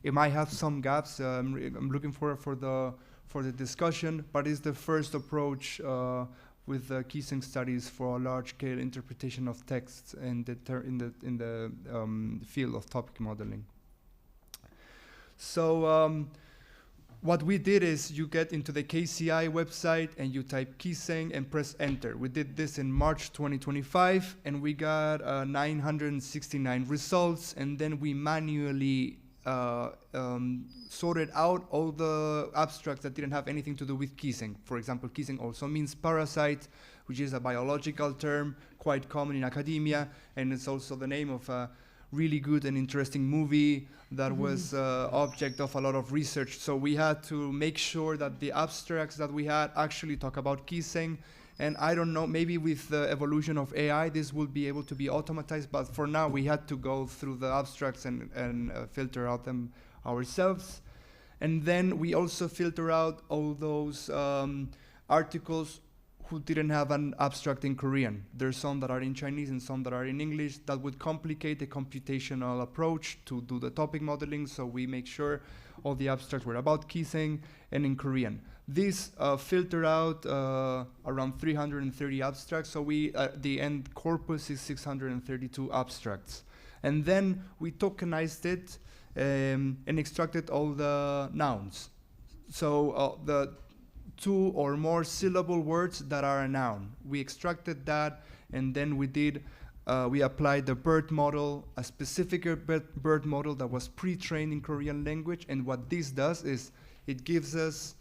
it might have some gaps. I'm looking for the discussion, but it's the first approach with the Kiseng studies for a large-scale interpretation of texts in the field of topic modeling. So what we did is you get into the KCI website and you type Kiseng and press enter. We did this in March 2025 and we got 969 results, and then we manually sorted out all the abstracts that didn't have anything to do with Kiseng. For example, Kiseng also means parasite, which is a biological term quite common in academia, and it's also the name of a really good and interesting movie that was object of a lot of research. So we had to make sure that the abstracts that we had actually talk about Kiseng. And I don't know, maybe with the evolution of AI, this will be able to be automatized, but for now we had to go through the abstracts and filter out them ourselves. And then we also filter out all those articles who didn't have an abstract in Korean. There's some that are in Chinese and some that are in English. That would complicate the computational approach to do the topic modeling, so we make sure all the abstracts were about Kiseng and in Korean. This filtered out around 330 abstracts, so the end corpus is 632 abstracts. And then we tokenized it and extracted all the nouns. So the 2 or more syllable words that are a noun. We extracted that, and then we applied the BERT model, a specific BERT model that was pre-trained in Korean language. And what this does is it gives us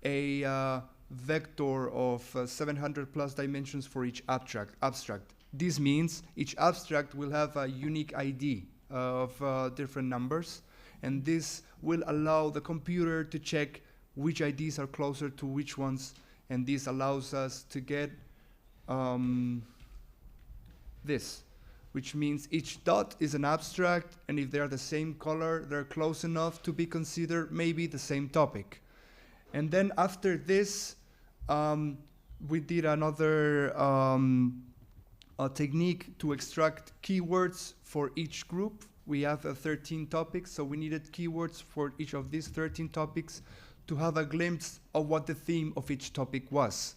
a vector of 700 plus dimensions for each abstract. This means each abstract will have a unique ID of different numbers, and this will allow the computer to check which IDs are closer to which ones, and this allows us to get this, which means each dot is an abstract, and if they are the same color, they're close enough to be considered maybe the same topic. And then after this, we did another technique to extract keywords for each group. We have 13 topics, so we needed keywords for each of these 13 topics to have a glimpse of what the theme of each topic was.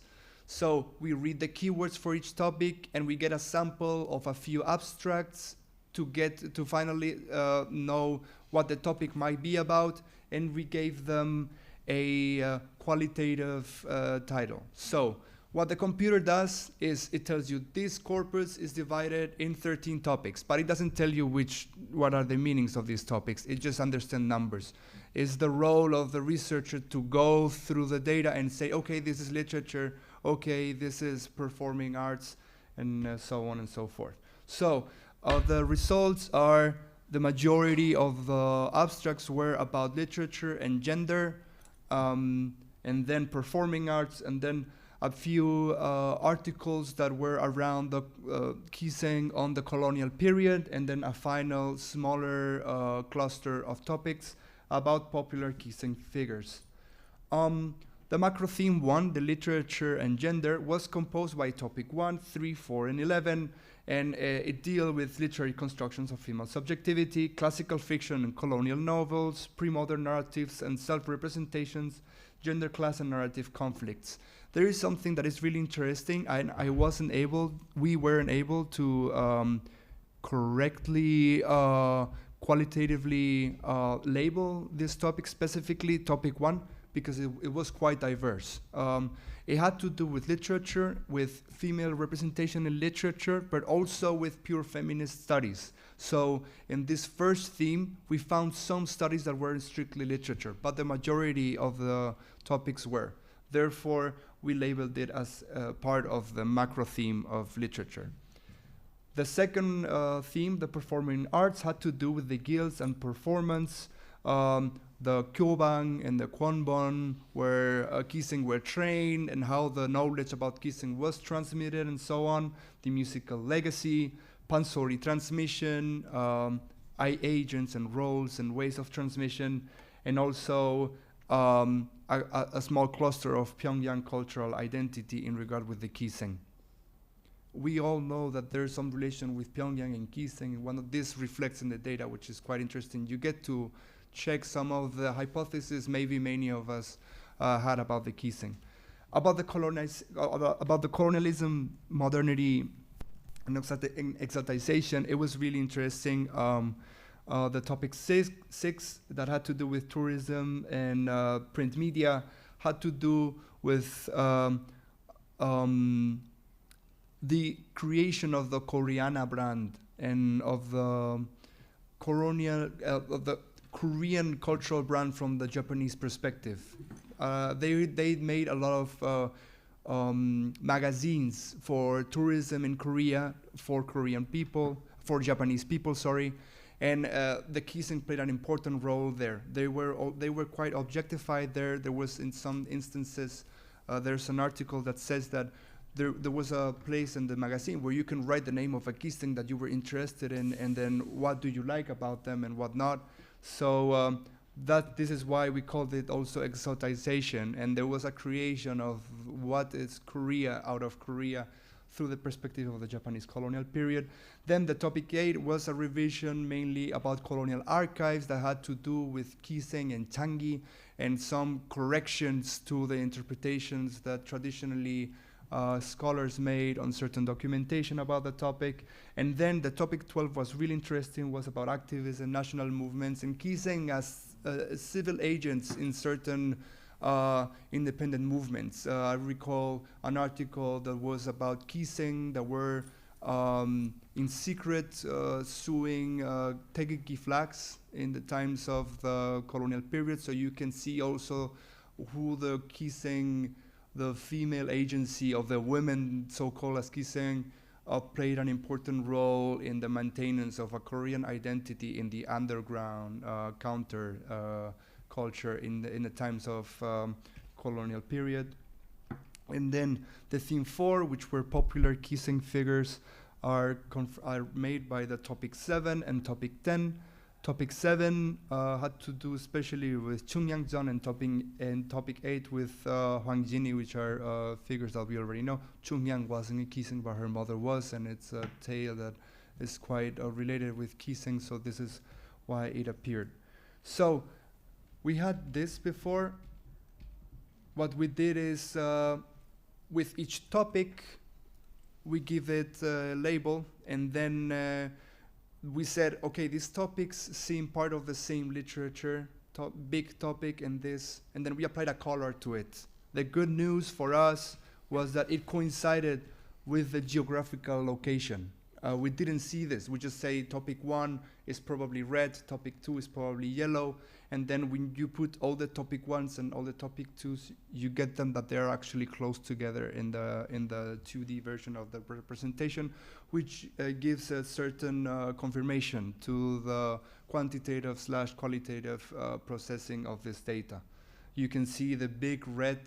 So we read the keywords for each topic, and we get a sample of a few abstracts to finally know what the topic might be about, and we gave them a qualitative title. So what the computer does is it tells you this corpus is divided in 13 topics, but it doesn't tell you what are the meanings of these topics. It just understands numbers. It's the role of the researcher to go through the data and say, okay, this is literature, okay, this is performing arts, and so on and so forth. So the results are the majority of the abstracts were about literature and gender, and then performing arts, and then a few articles that were around the Kiseng on the colonial period, and then a final smaller cluster of topics about popular Kiseng figures. The macro theme 1, the literature and gender, was composed by topic 1, 3, 4, and 11, and it deals with literary constructions of female subjectivity, classical fiction and colonial novels, pre-modern narratives and self-representations, gender, class, and narrative conflicts. There is something that is really interesting. We weren't able to correctly, qualitatively label this topic, specifically topic 1, because it was quite diverse. It had to do with literature, with female representation in literature, but also with pure feminist studies. So in this first theme, we found some studies that weren't strictly literature, but the majority of the topics were. Therefore, we labeled it as part of the macro theme of literature. The second theme, the performing arts, had to do with the guilds and performance. The Kyobang and the Kwonbon, where Kiseng were trained, and how the knowledge about Kiseng was transmitted, and so on. The musical legacy, pansori transmission, eye agents and roles and ways of transmission, and also a small cluster of Pyongyang cultural identity in regard with the Kiseng. We all know that there's some relation with Pyongyang and Kiseng, and one of this reflects in the data, which is quite interesting. You get to check some of the hypotheses maybe many of us had about the Kiseng. About the colonialism, modernity, and exoticization, it was really interesting. The topic 6 that had to do with tourism and print media had to do with the creation of the Koreana brand and of the Korean cultural brand from the Japanese perspective. They made a lot of magazines for tourism in Korea for Japanese people, sorry. And the Kiseng played an important role there. They were quite objectified there. There was, in some instances, there's an article that says that there was a place in the magazine where you can write the name of a Kiseng that you were interested in, and then what do you like about them and what not. So this is why we called it also exotization, and there was a creation of what is Korea out of Korea through the perspective of the Japanese colonial period. Then the topic 8 was a revision mainly about colonial archives that had to do with Kiseng and Changi, and some corrections to the interpretations that traditionally scholars made on certain documentation about the topic. And then the topic 12 was really interesting, was about activism, national movements, and Kiseng as civil agents in certain independent movements. I recall an article that was about Kiseng that were in secret suing Taegyeolgi flags in the times of the colonial period. So you can see also who the Kiseng, the female agency of the women, so-called as Kiseng, played an important role in the maintenance of a Korean identity in the underground counter culture in the times of colonial period. And then the theme 4, which were popular Kiseng figures, are made by the topic 7 and topic 10. Topic 7 had to do especially with Chung and topic 8 with Hwang Jini, which are figures that we already know. Chung Yang wasn't a Kiseng, but her mother was, and it's a tale that is quite related with Kiseng, so this is why it appeared. So we had this before. What we did is with each topic, we give it a label, and then we said, okay, these topics seem part of the same literature, big topic, and then we applied a color to it. The good news for us was that it coincided with the geographical location. We didn't see this. We just say topic 1 is probably red, topic 2 is probably yellow, and then when you put all the topic 1s and all the topic 2s, you get them that they're actually close together in the 2D version of the representation, which gives a certain confirmation to the quantitative/qualitative processing of this data. You can see the big red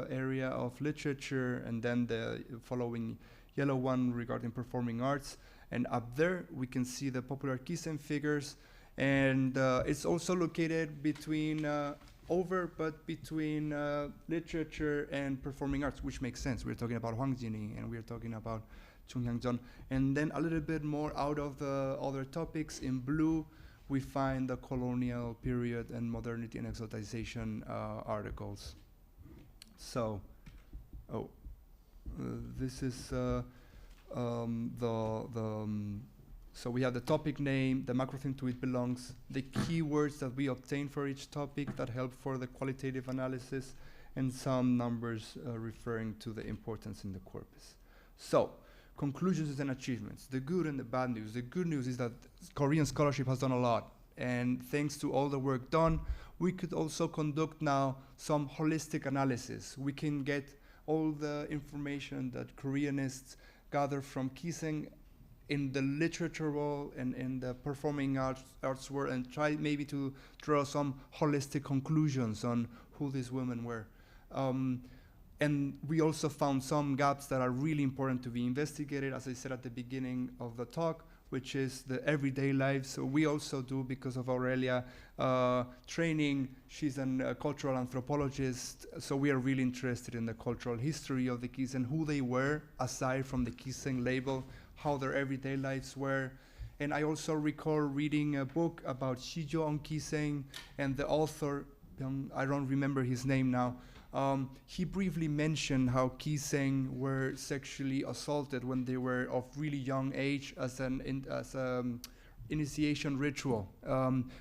area of literature, and then the following yellow one regarding performing arts. And up there, we can see the popular Kiseng figures. And it's also located between, between literature and performing arts, which makes sense. We're talking about Hwang Jini, and we're talking about Chung Hyang-jeon. And then a little bit more out of the other topics, in blue, we find the colonial period and modernity and exoticization articles. So, this is so we have the topic name, the macro theme to it belongs, the keywords that we obtain for each topic that help for the qualitative analysis, and some numbers referring to the importance in the corpus. So, conclusions and achievements, the good and the bad news. The good news is that Korean scholarship has done a lot, and thanks to all the work done, we could also conduct now some holistic analysis. We can get all the information that Koreanists gather from Kiseng in the literature world and in the performing arts world, and try maybe to draw some holistic conclusions on who these women were. And we also found some gaps that are really important to be investigated, as I said at the beginning of the talk, which is the everyday life. So we also do, because of Aurelia training, she's a cultural anthropologist, so we are really interested in the cultural history of the Kiseng, who they were, aside from the Kiseng label, how their everyday lives were. And I also recall reading a book about Shijo on Kiseng, and the author, I don't remember his name now, he briefly mentioned how Kiseng were sexually assaulted when they were of really young age as an initiation ritual.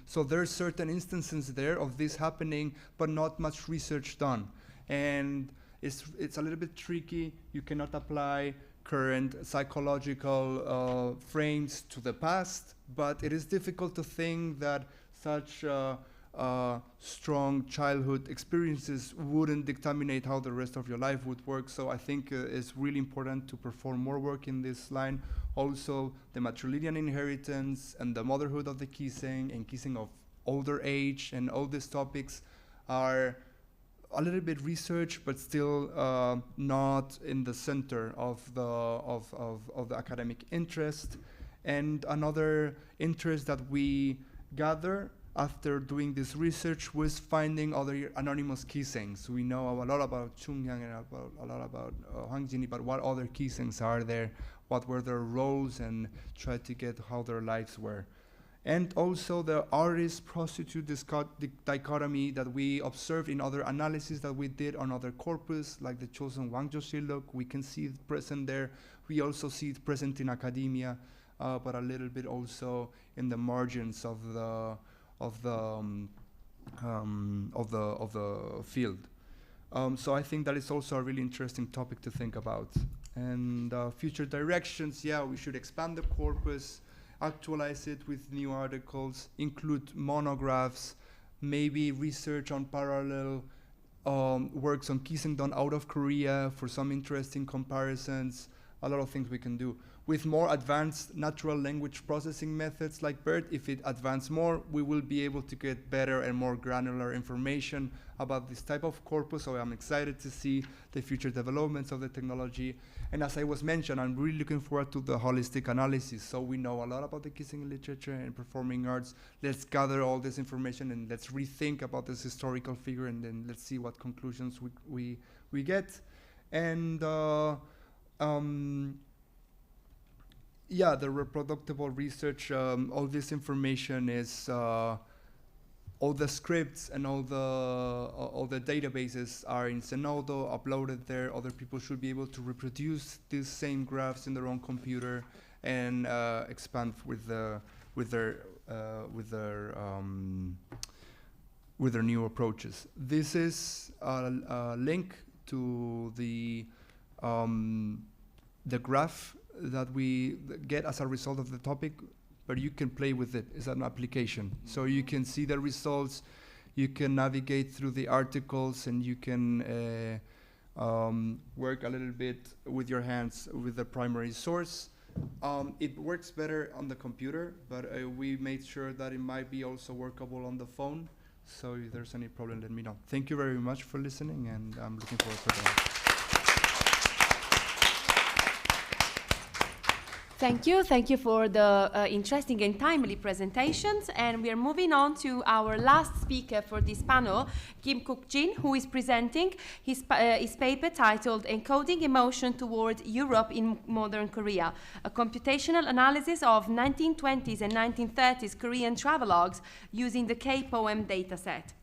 So there are certain instances there of this happening, but not much research done. And it's a little bit tricky. You cannot apply current psychological frames to the past, but it is difficult to think that such strong childhood experiences wouldn't dictate how the rest of your life would work. So I think it's really important to perform more work in this line. Also, the matrilineal inheritance and the motherhood of the Kiseng and Kiseng of older age, and all these topics are a little bit researched, but still not in the center of the academic interest. And another interest that we gather after doing this research was finding other anonymous keysengs. We know a lot about Chung and a lot about Hangjini, but what other keysengs are there? What were their roles, and try to get how their lives were. And also the artist-prostitute dichotomy that we observed in other analyses that we did on other corpus, like the Chosun Wangjo-shillok. We can see it present there. We also see it present in academia, but a little bit also in the margins of the field. So I think that is also a really interesting topic to think about. And future directions, yeah, we should expand the corpus, actualize it with new articles, include monographs, maybe research on parallel works on Kiseng done out of Korea for some interesting comparisons, a lot of things we can do. With more advanced natural language processing methods like BERT, if it advances more, we will be able to get better and more granular information about this type of corpus, so I'm excited to see the future developments of the technology. And as I was mentioned, I'm really looking forward to the holistic analysis. So we know a lot about the Kiseng literature and performing arts. Let's gather all this information and let's rethink about this historical figure, and then let's see what conclusions we get. And yeah, the reproducible research, all this information is, all the scripts and all the databases are in Zenodo, uploaded there. Other people should be able to reproduce these same graphs in their own computer and expand with their new approaches. This is a link to the graph that we get as a result of the topic, but you can play with it. It's an application. So you can see the results, you can navigate through the articles, and you can work a little bit with your hands with the primary source. It works better on the computer, but we made sure that it might be also workable on the phone. So if there's any problem, let me know. Thank you very much for listening, and I'm looking forward to that. Thank you for the interesting and timely presentations. And we are moving on to our last speaker for this panel, Kim Kukjin, who is presenting his paper titled Encoding Emotion Toward Europe in Modern Korea, a computational analysis of 1920s and 1930s Korean travelogues using the K-poem dataset.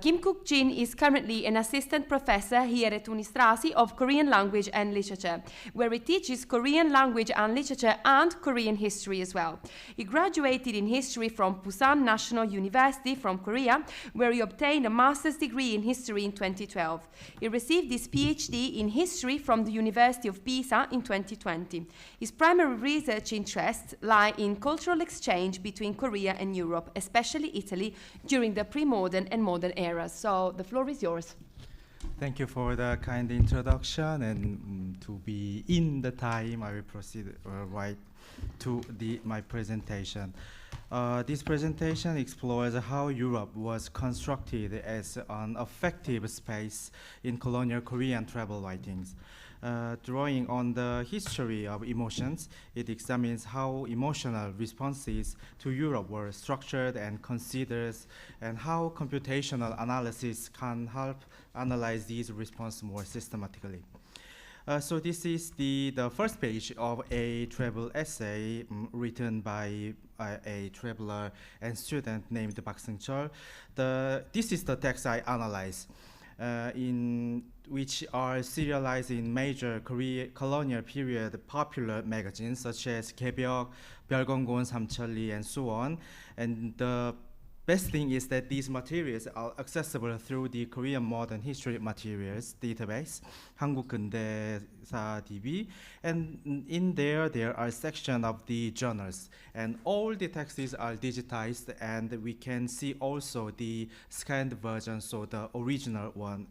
Kim Kukjin is currently an assistant professor here at Unistrasi of Korean Language and Literature, where he teaches Korean language and literature and Korean history as well. He graduated in history from Busan National University from Korea, where he obtained a master's degree in history in 2012. He received his PhD in history from the University of Pisa in 2020. His primary research interests lie in cultural exchange between Korea and Europe, especially Italy, during the pre-modern and modern eras. So the floor is yours. Thank you for the kind introduction, and to be in the time, I will proceed right to my presentation. This presentation explores how Europe was constructed as an effective space in colonial Korean travel writings. Drawing on the history of emotions, it examines how emotional responses to Europe were structured and considered, and how computational analysis can help analyze these responses more systematically. So this is the first page of a travel essay written by a traveler and student named Park Seung-chul. This is the text I analyze, in which are serialized in major colonial period popular magazines such as 개벽, 별건곤, 삼천리, and so on. And the best thing is that these materials are accessible through the Korean Modern History Materials database, 한국 근대사 DB, and in there are sections of the journals, and all the texts are digitized, and we can see also the scanned version, so the original one.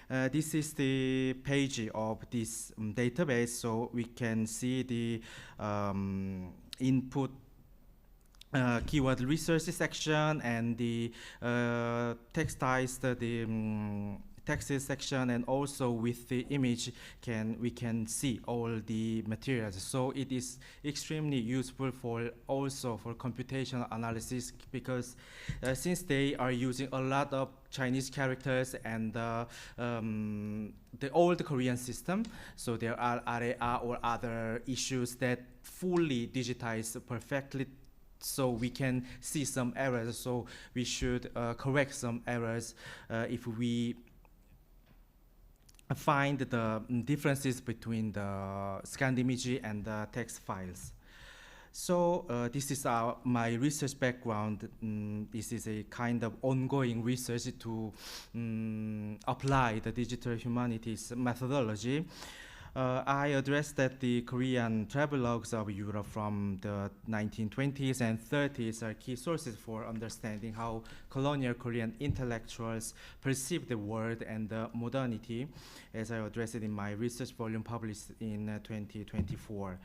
This is the page of this database, so we can see the input keyword research section and the textized the text section, and also with the image we can see all the materials. So it is extremely useful for also for computational analysis, because since they are using a lot of Chinese characters and the old Korean system, so there are alle, or other issues that fully digitize perfectly, so we can see some errors. So we should correct some errors if we find the differences between the scanned image and the text files. So this is my research background. This is a kind of ongoing research to apply the digital humanities methodology. I addressed that the Korean travelogues of Europe from the 1920s and 30s are key sources for understanding how colonial Korean intellectuals perceived the world and the modernity, as I addressed it in my research volume published in 2024.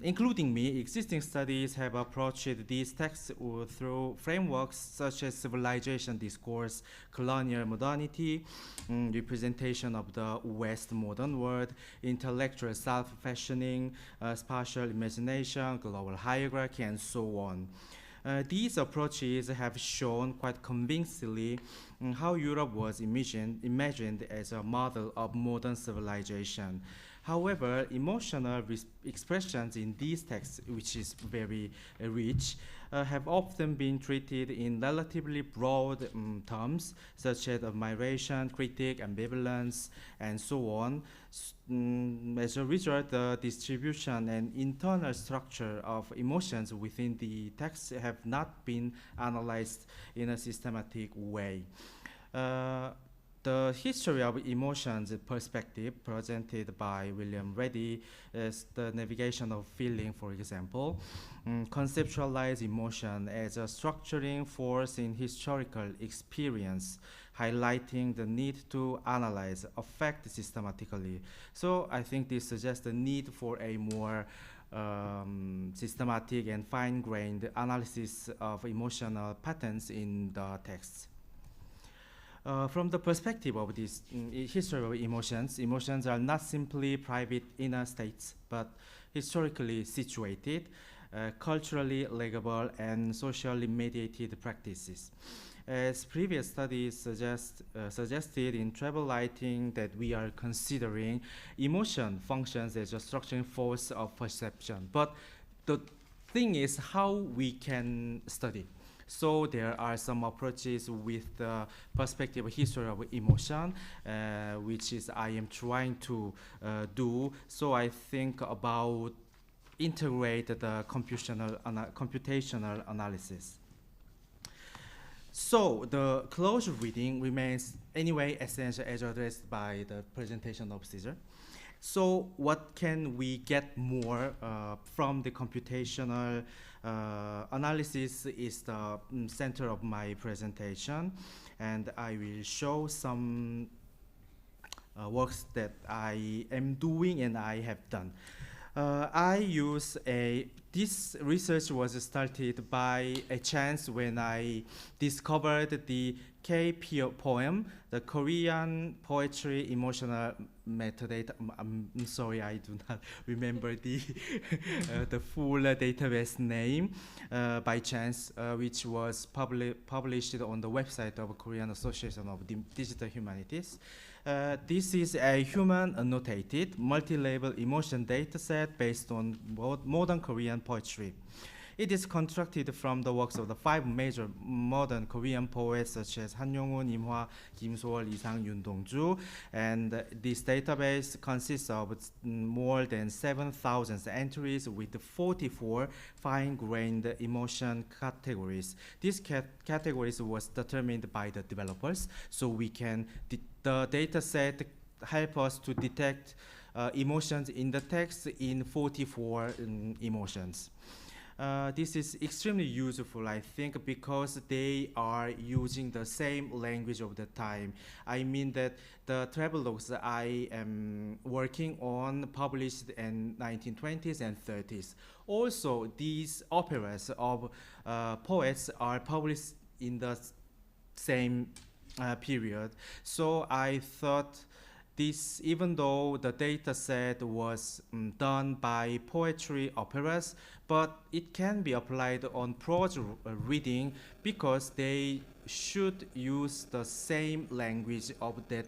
Including me, existing studies have approached these texts through frameworks such as civilization discourse, colonial modernity, representation of the West modern world, intellectual self-fashioning, spatial imagination, global hierarchy, and so on. These approaches have shown quite convincingly how Europe was imagined as a model of modern civilization. However, emotional expressions in these texts, which is very rich, have often been treated in relatively broad terms, such as admiration, critique, ambivalence, and so on. As a result, the distribution and internal structure of emotions within the text have not been analyzed in a systematic way. The history of emotions perspective presented by William Reddy as the navigation of feeling, for example, conceptualize emotion as a structuring force in historical experience, highlighting the need to analyze affect systematically. So I think this suggests the need for a more systematic and fine-grained analysis of emotional patterns in the texts. From the perspective of this history of emotions, emotions are not simply private inner states, but historically situated, culturally legible, and socially mediated practices. As previous studies suggested in travel lighting that we are considering, emotion functions as a structuring force of perception. But the thing is how we can study. So there are some approaches with the perspective history of emotion, which is I am trying to do. So I think about integrate the computational analysis. So the closure reading remains anyway essential as addressed by the presentation of Cesar. So what can we get more from the computational analysis is the center of my presentation, and I will show some works that I am doing and I have done. This research was started by a chance when I discovered the K-poem, the Korean Poetry Emotional Metadata. I'm sorry, I do not remember the full database name by chance, which was published on the website of Korean Association of Digital Humanities. This is a human annotated multi-label emotion dataset based on modern Korean poetry. It is constructed from the works of the 5 major modern Korean poets such as Han Yong-un, Im Hwa, Kim So-ol, Lee Sang, Yoon Dong-ju, and this database consists of more than 7,000 entries with 44 fine-grained emotion categories. These categories was determined by the developers, so we can the dataset help us to detect emotions in the text in 44 emotions. This is extremely useful, I think, because they are using the same language of the time. I mean that the travelogues I am working on published in 1920s and 30s. Also, these operas of poets are published in the same period. So I thought this, even though the data set was done by poetry operas, but it can be applied on prose reading because they should use the same language of that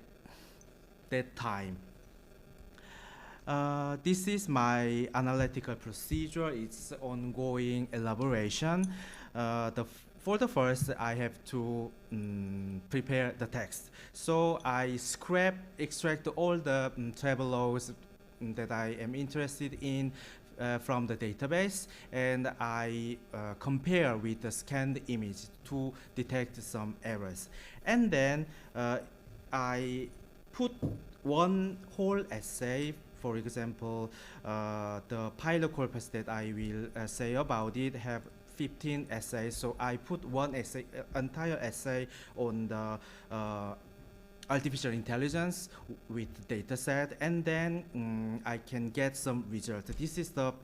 time. This is my analytical procedure. It's ongoing elaboration. For the first, I have to prepare the text. So I extract all the travelogues that I am interested in from the database, and I compare with the scanned image to detect some errors. And then I put one whole essay. For example, the pilot corpus that I will say about it have 15 essays, so I put one essay, entire essay on the artificial intelligence with data set, and then I can get some results. This is the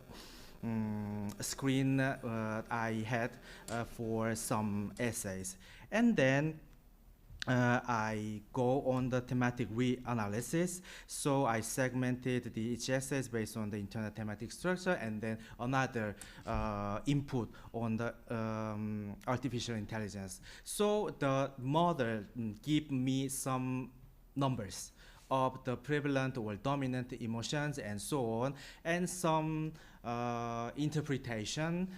screen I had for some essays. And then I go on the thematic reanalysis. So I segmented each essays based on the internal thematic structure, and then another input on the artificial intelligence. So the model give me some numbers of the prevalent or dominant emotions and so on, and some interpretation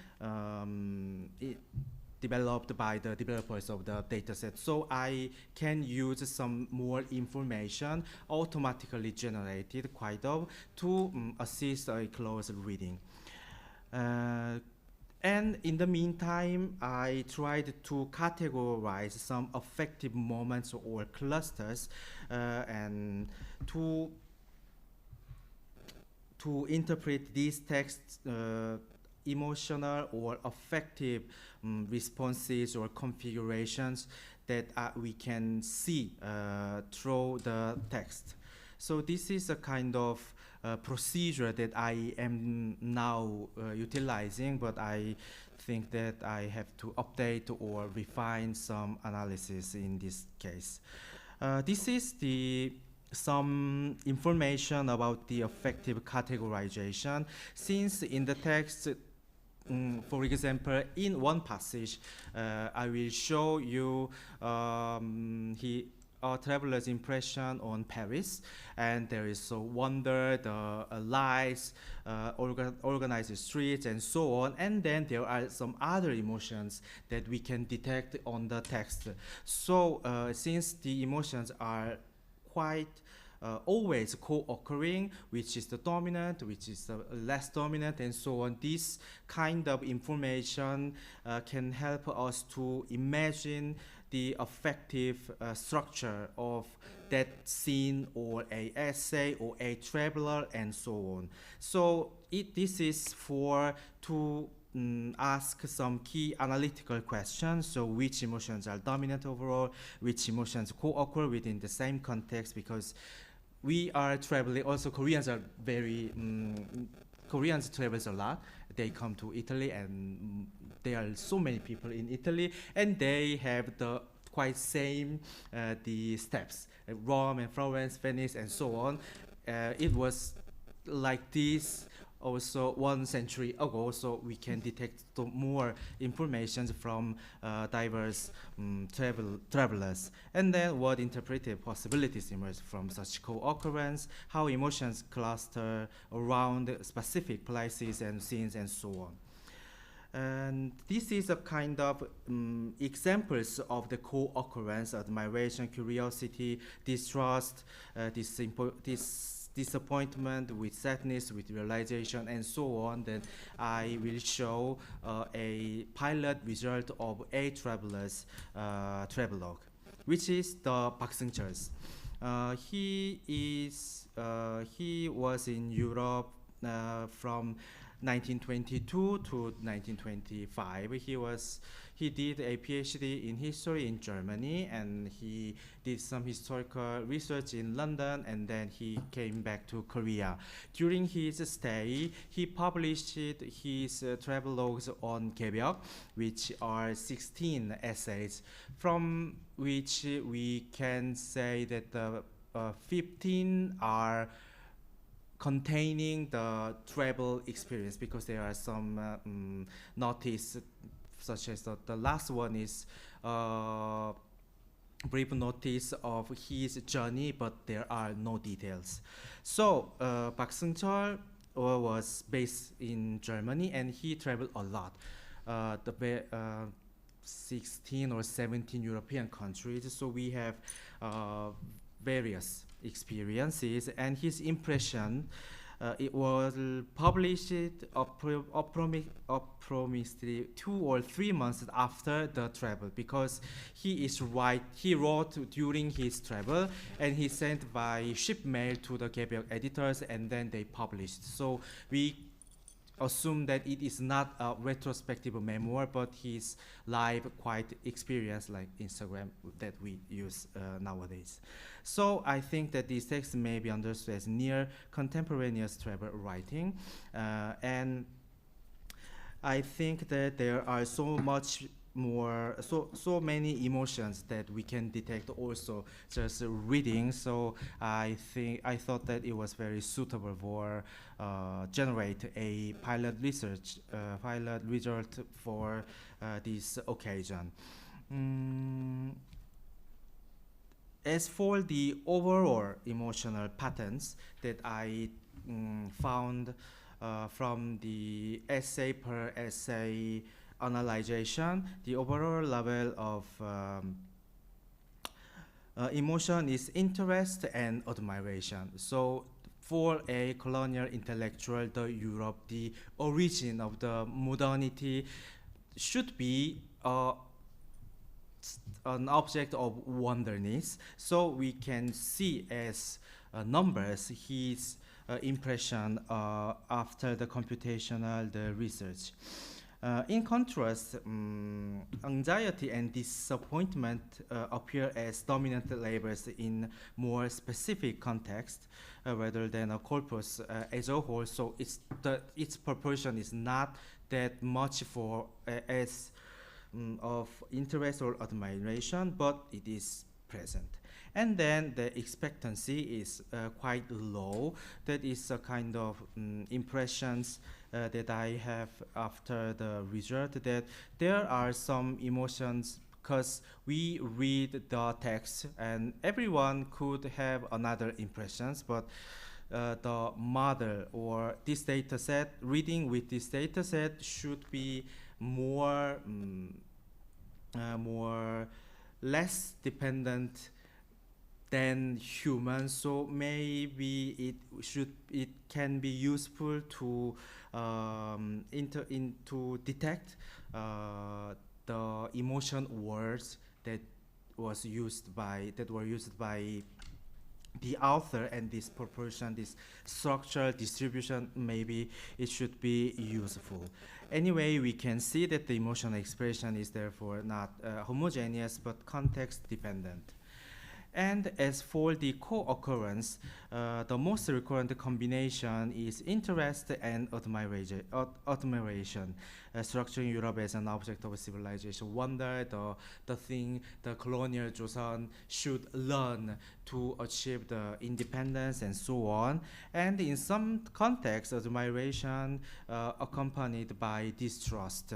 developed by the developers of the dataset. So I can use some more information automatically generated quite of to assist a close reading. And in the meantime, I tried to categorize some affective moments or clusters and to interpret these texts emotional or affective responses or configurations that we can see through the text. So this is a kind of procedure that I am now utilizing, but I think that I have to update or refine some analysis in this case. This is some information about the affective categorization. Since in the text, for example, in one passage, I will show you a traveler's impression on Paris, and there is wonder, the lights, organized streets, and so on. And then there are some other emotions that we can detect on the text. So since the emotions are quite always co-occurring, which is the dominant, which is the less dominant, and so on. This kind of information can help us to imagine the affective structure of that scene or a essay or a traveler and so on. So this is to ask some key analytical questions. So which emotions are dominant overall, which emotions co-occur within the same context, because we are traveling, also Koreans are Koreans travels a lot. They come to Italy, and there are so many people in Italy, and they have the quite same the steps, Rome and Florence, Venice, and so on. It was like this also 1 century ago, so we can detect more information from diverse travelers. And then what interpretive possibilities emerge from such co-occurrence, how emotions cluster around specific places and scenes, and so on. And this is a kind of examples of the co-occurrence: admiration, curiosity, distrust, disappointment, with sadness, with realization, and so on. Then I will show a pilot result of a traveler's travelogue, which is the Park Seung-cheol's. He was in Europe from 1922 to 1925. He did a PhD in history in Germany, and he did some historical research in London, and then he came back to Korea. During his stay, he published his travelogues on Gaebyok, which are 16 essays, from which we can say that the 15 are containing the travel experience, because there are some notice, such as the last one is brief notice of his journey, but there are no details. So Park Seung-cheol was based in Germany, and he traveled a lot. 16 or 17 European countries, so we have various experiences, and his impression, it was published approximately 2 or 3 months after the travel, because he wrote during his travel, and he sent by ship mail to the Gaebyok editors, and then they published. So we assume that it is not a retrospective memoir, but his live quite experience, like Instagram that we use nowadays. So I think that these texts may be understood as near contemporaneous travel writing, and I think that there are so many emotions that we can detect also just reading. So I thought that it was very suitable for generate a pilot result for this occasion. As for the overall emotional patterns that I found from the essay per essay analyzation, the overall level of emotion is interest and admiration. So for a colonial intellectual, the Europe, the origin of the modernity should be an object of wonderness. So we can see as numbers his impression after the computational research. In contrast, anxiety and disappointment appear as dominant labels in more specific context rather than a corpus as a whole. So its proportion is not that much for as of interest or admiration, but it is present. And then the expectancy is quite low. That is a kind of impressions that I have after the result, that there are some emotions, because we read the text and everyone could have another impressions, but the model or this data set, reading with this data set should be more less dependent than human. So maybe it can be useful to to detect the emotion words that were used by the author, and this proportion, this structural distribution, maybe it should be useful. Anyway, we can see that the emotional expression is therefore not homogeneous but context dependent. And as for the co-occurrence, the most recurrent combination is interest and admiration, structuring Europe as an object of civilization wonder, the thing the colonial Joseon should learn to achieve the independence and so on. And in some contexts, admiration accompanied by distrust.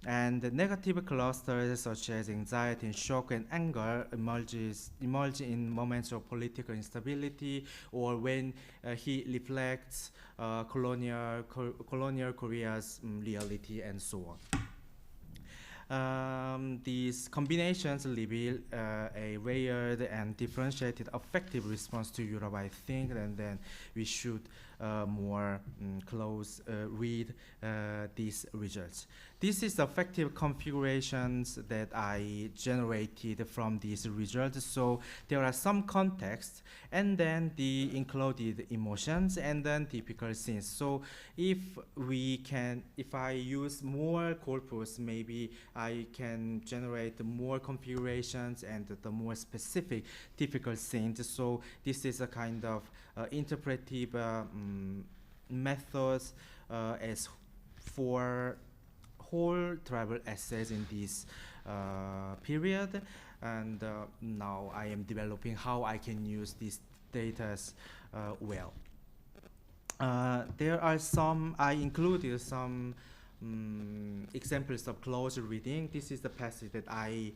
And the negative clusters such as anxiety and shock and anger emerge in moments of political instability, or when he reflects colonial Korea's reality and so on. These combinations reveal a layered and differentiated affective response to Europe, I think, and then we should more close read these results. This is the effective configurations that I generated from these results. So there are some context, and then the included emotions, and then typical scenes. So if I use more corpus, maybe I can generate more configurations and the more specific typical scenes. So this is a kind of interpretive methods as for whole travel essays in this period, and now I am developing how I can use these data well. There are some, I included some examples of close reading. This is the passage that I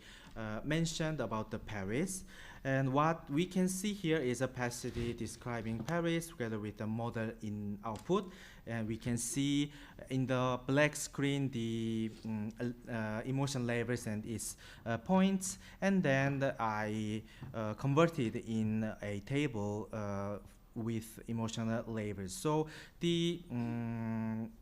mentioned about the Paris. And what we can see here is a passage describing Paris together with the model in output. And we can see in the black screen the emotion labels and its points. And then I converted in a table with emotional labels. So the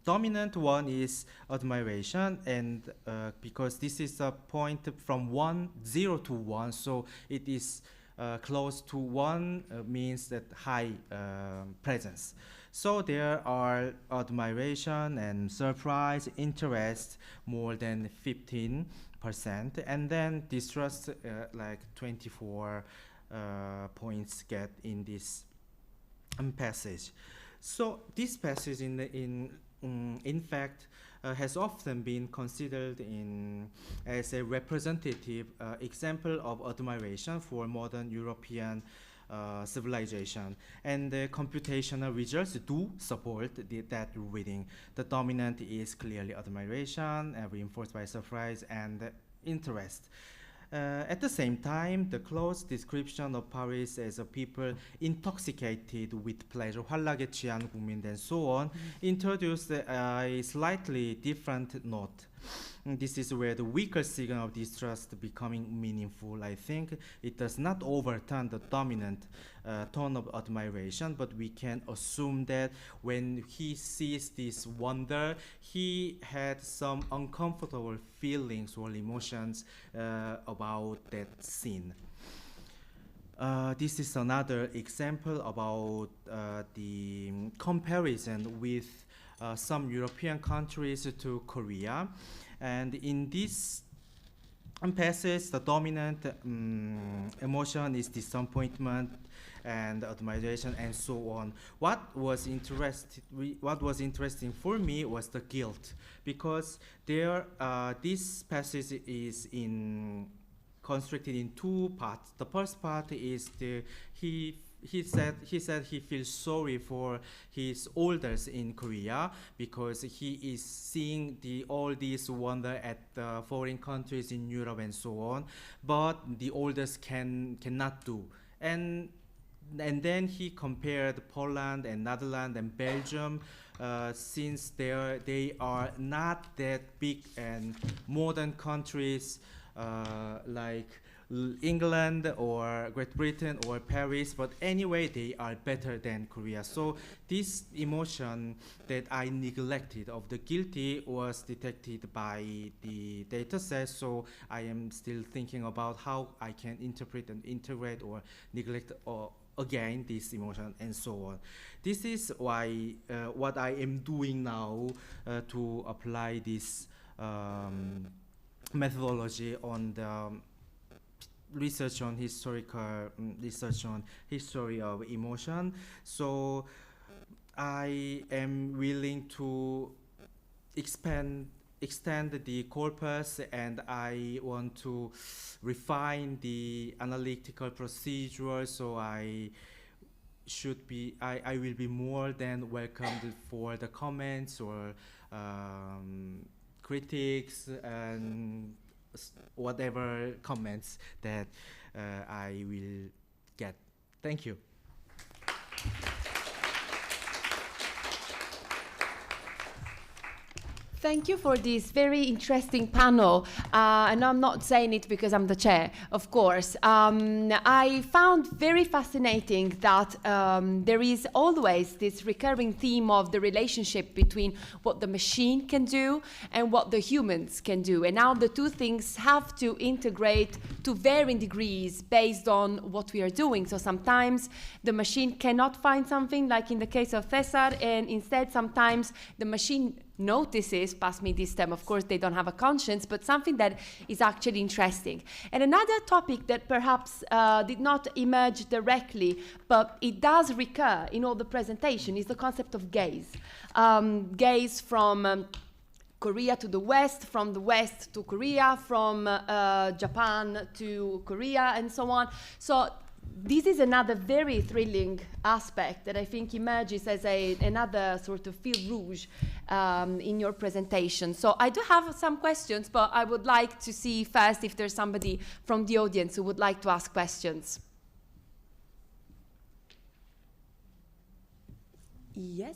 dominant one is admiration, and because this is a point from 0 to 1, so it is close to 1 means that high presence. So there are admiration and surprise, interest more than 15%, and then distrust like 24 points get in this passage. So this passage in fact has often been considered as a representative example of admiration for modern European civilization, and the computational results do support that reading. The dominant is clearly admiration, reinforced by surprise and interest. At the same time, the close description of Paris as a people intoxicated with pleasure, 환락에 취한 국민, and so on, introduced a slightly different note. This is where the weaker signal of distrust becoming meaningful. I think it does not overturn the dominant tone of admiration, but we can assume that when he sees this wonder, he had some uncomfortable feelings or emotions about that scene. This is another example about the comparison with some European countries to Korea. And in this passage, the dominant emotion is disappointment and admiration and so on. What was interesting for me was the guilt, because this passage is constructed in 2 parts. The first part is he said he feels sorry for his elders in Korea because he is seeing all these wonder at the foreign countries in Europe and so on, but the elders cannot do. And then he compared Poland and Netherlands and Belgium, since they are not that big and modern countries like England or Great Britain or Paris, but anyway they are better than Korea. So this emotion that I neglected of the guilty was detected by the data set, so I am still thinking about how I can interpret and integrate or neglect again this emotion and so on. This is why what I am doing now to apply this methodology on the research on research on history of emotion. So I am willing to extend the corpus, and I want to refine the analytical procedure. So I will be more than welcomed for the comments or critics and whatever comments that I will get. Thank you. Thank you for this very interesting panel. And I'm not saying it because I'm the chair, of course. I found very fascinating that there is always this recurring theme of the relationship between what the machine can do and what the humans can do. And now the two things have to integrate to varying degrees based on what we are doing. So sometimes the machine cannot find something, like in the case of Cesar, and instead sometimes the machine notices, pass me this time, of course they don't have a conscience, but something that is actually interesting. And another topic that perhaps did not emerge directly, but it does recur in all the presentation, is the concept of gaze. Gaze from Korea to the West, from the West to Korea, from Japan to Korea, and so on. So this is another very thrilling aspect that I think emerges as another sort of fil rouge in your presentation. So I do have some questions, but I would like to see first if there's somebody from the audience who would like to ask questions. Yes?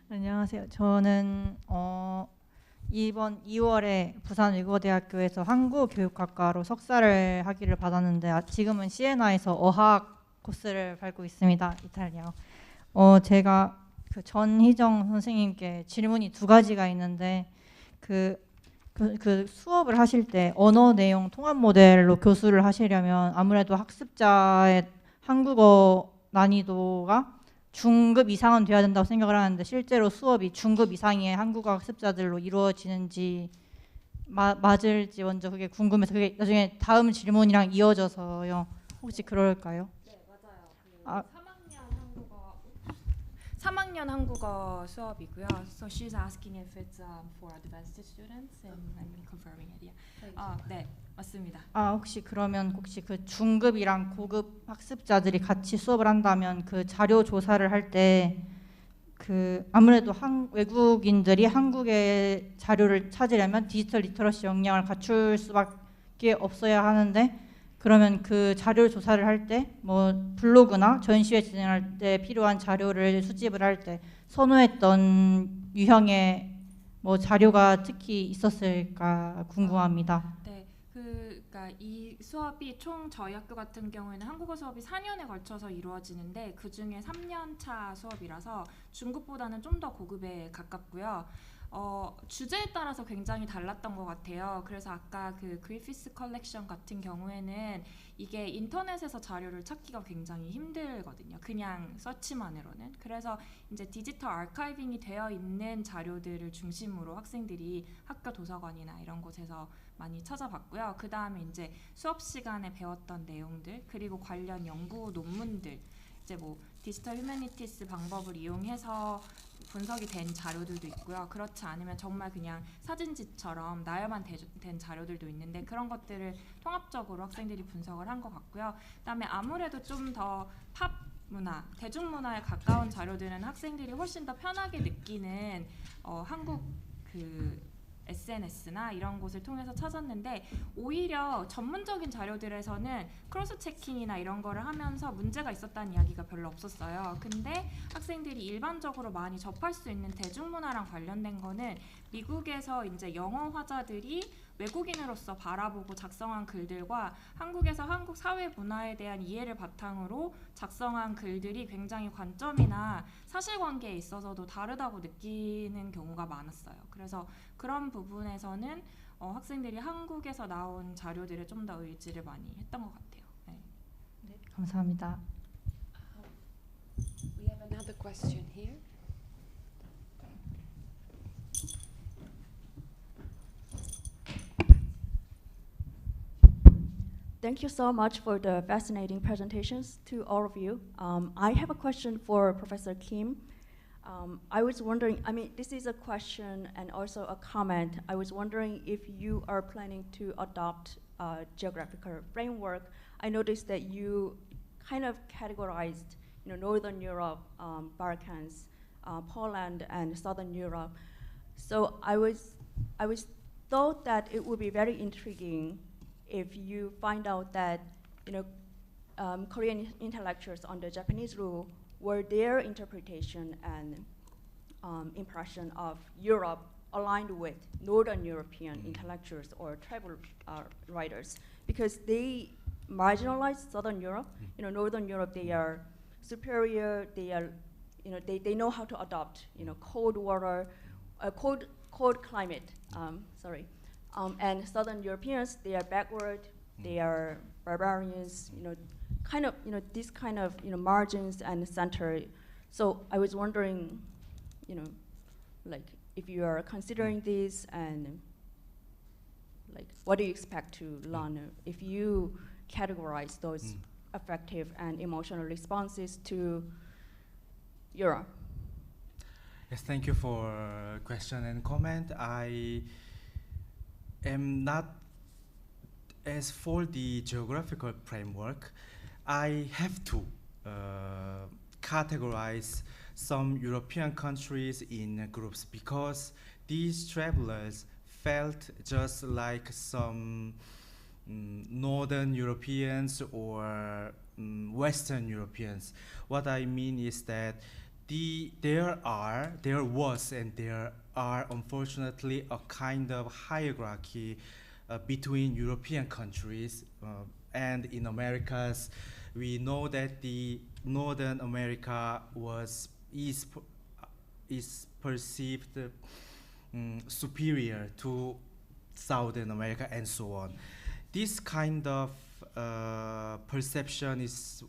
안녕하세요. 저는 이번 2월에 부산의과대학교에서 한국교육학과로 석사를 하기를 받았는데 지금은 시에나에서 어학 코스를 밟고 있습니다. 이탈리아. 제가 그 전희정 선생님께 질문이 두 가지가 있는데 그 수업을 하실 때 언어 내용 통합 모델로 교수를 하시려면 아무래도 학습자의 한국어 난이도가 중급 이상은 돼야 된다고 생각을 하는데 실제로 수업이 중급 이상의 한국어 학습자들로 이루어지는지 맞을지 먼저 그게 궁금해서 그게 나중에 다음 질문이랑 이어져서요. 혹시 그럴까요? 네, 맞아요. 3학년 한국어 수업이고요. So she's asking if it's for advanced students and I'm confirming it. 네, 맞습니다. 혹시 그러면 그 중급이랑 고급 학습자들이 같이 수업을 한다면 그 자료 조사를 할 때 그 아무래도 외국인들이 한국의 자료를 찾으려면 디지털 리터러시 역량을 갖출 수밖에 없어야 하는데 그러면 그 자료 조사를 할 때 뭐 블로그나 전시회 진행할 때 필요한 자료를 수집을 할 때 선호했던 유형의 뭐 자료가 특히 있었을까 궁금합니다. 네, 그러니까 이 수업이 총 저희 학교 같은 경우에는 한국어 수업이 4년에 걸쳐서 이루어지는데 그 중에 3년차 수업이라서 중급보다는 좀 더 고급에 가깝고요. 주제에 따라서 굉장히 달랐던 것 같아요. 그래서 아까 그 그리피스 컬렉션 같은 경우에는 이게 인터넷에서 자료를 찾기가 굉장히 힘들거든요. 그냥 서치만으로는. 그래서 이제 디지털 아카이빙이 되어 있는 자료들을 중심으로 학생들이 학교 도서관이나 이런 곳에서 많이 찾아봤고요. 그 다음에 이제 수업 시간에 배웠던 내용들 그리고 관련 연구 논문들 이제 뭐 디지털 휴머니티스 방법을 이용해서 분석이 된 자료들도 있고요. 그렇지 않으면 정말 그냥 사진지처럼 나열만 된 자료들도 있는데 그런 것들을 통합적으로 학생들이 분석을 한 것 같고요. 그다음에 아무래도 좀 더 팝 문화, 대중문화에 가까운 자료들은 학생들이 훨씬 더 편하게 느끼는 한국 그 SNS나 이런 곳을 통해서 찾았는데 오히려 전문적인 자료들에서는 크로스 체킹이나 이런 거를 하면서 문제가 있었다는 이야기가 별로 없었어요. 근데 학생들이 일반적으로 많이 접할 수 있는 대중문화랑 관련된 거는 미국에서 이제 영어 화자들이 외국인으로서 바라보고 작성한 글들과 한국에서 한국 사회 문화에 대한 이해를 바탕으로 작성한 글들이 굉장히 관점이나 사실관계에 있어서도 다르다고 느끼는 경우가 많았어요. 그래서 그런 부분에서는 학생들이 한국에서 나온 자료들에 좀 더 의지를 많이 했던 것 같아요. 네. 네, 감사합니다. We have another question here. Thank you so much for the fascinating presentations to all of you. I have a question for Professor Kim. I was wondering, I mean, this is a question and also a comment. I was wondering if you are planning to adopt a geographical framework. I noticed that you kind of categorized, Northern Europe, Balkans, Poland, and Southern Europe. So I was thought that it would be very intriguing if you find out that, you know, Korean intellectuals under Japanese rule were their interpretation and impression of Europe aligned with Northern European intellectuals or travel writers, because they marginalized Southern Europe. You know, Northern Europe, they are superior. They are, you know, they know how to adopt, you know, cold water, cold climate. And Southern Europeans, they are backward. They are barbarians. You know, kind of, you know, this kind of, you know, margins and center. So I was wondering, you know, like, if you are considering this, and like, what do you expect to learn if you categorize those affective and emotional responses to Europe? Yes, thank you for question and comment. I am not, as for the geographical framework, I have to categorize some European countries in groups, because these travelers felt just like some Northern Europeans or Western Europeans. What I mean is that there was and there are unfortunately a kind of hierarchy between European countries, and in Americas we know that the Northern America is perceived superior to Southern America and so on. This kind of perception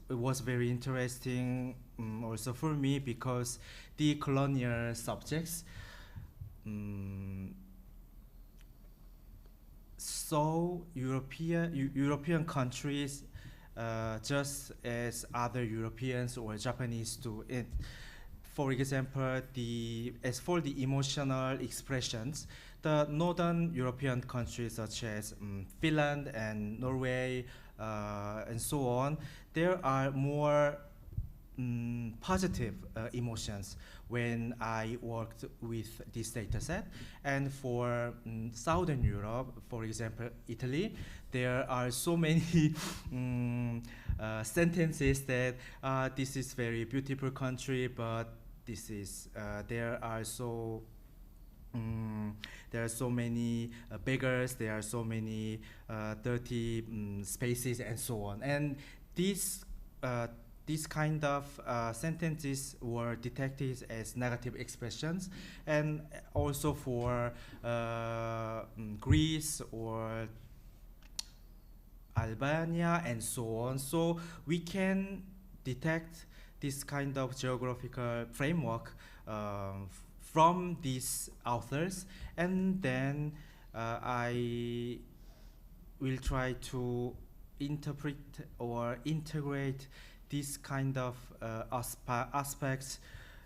was very interesting also for me, because the colonial subjects saw European countries just as other Europeans or Japanese do. For example, as for the emotional expressions, the Northern European countries such as Finland and Norway and so on, there are more positive emotions when I worked with this data set. And for Southern Europe, for example, Italy, there are so many sentences that this is very beautiful country, but there are so many beggars, there are so many dirty spaces and so on. And these kind of sentences were detected as negative expressions, and also for Greece or Albania and so on. So we can detect this kind of geographical framework from these authors, and then I will try to interpret or integrate this kind of aspects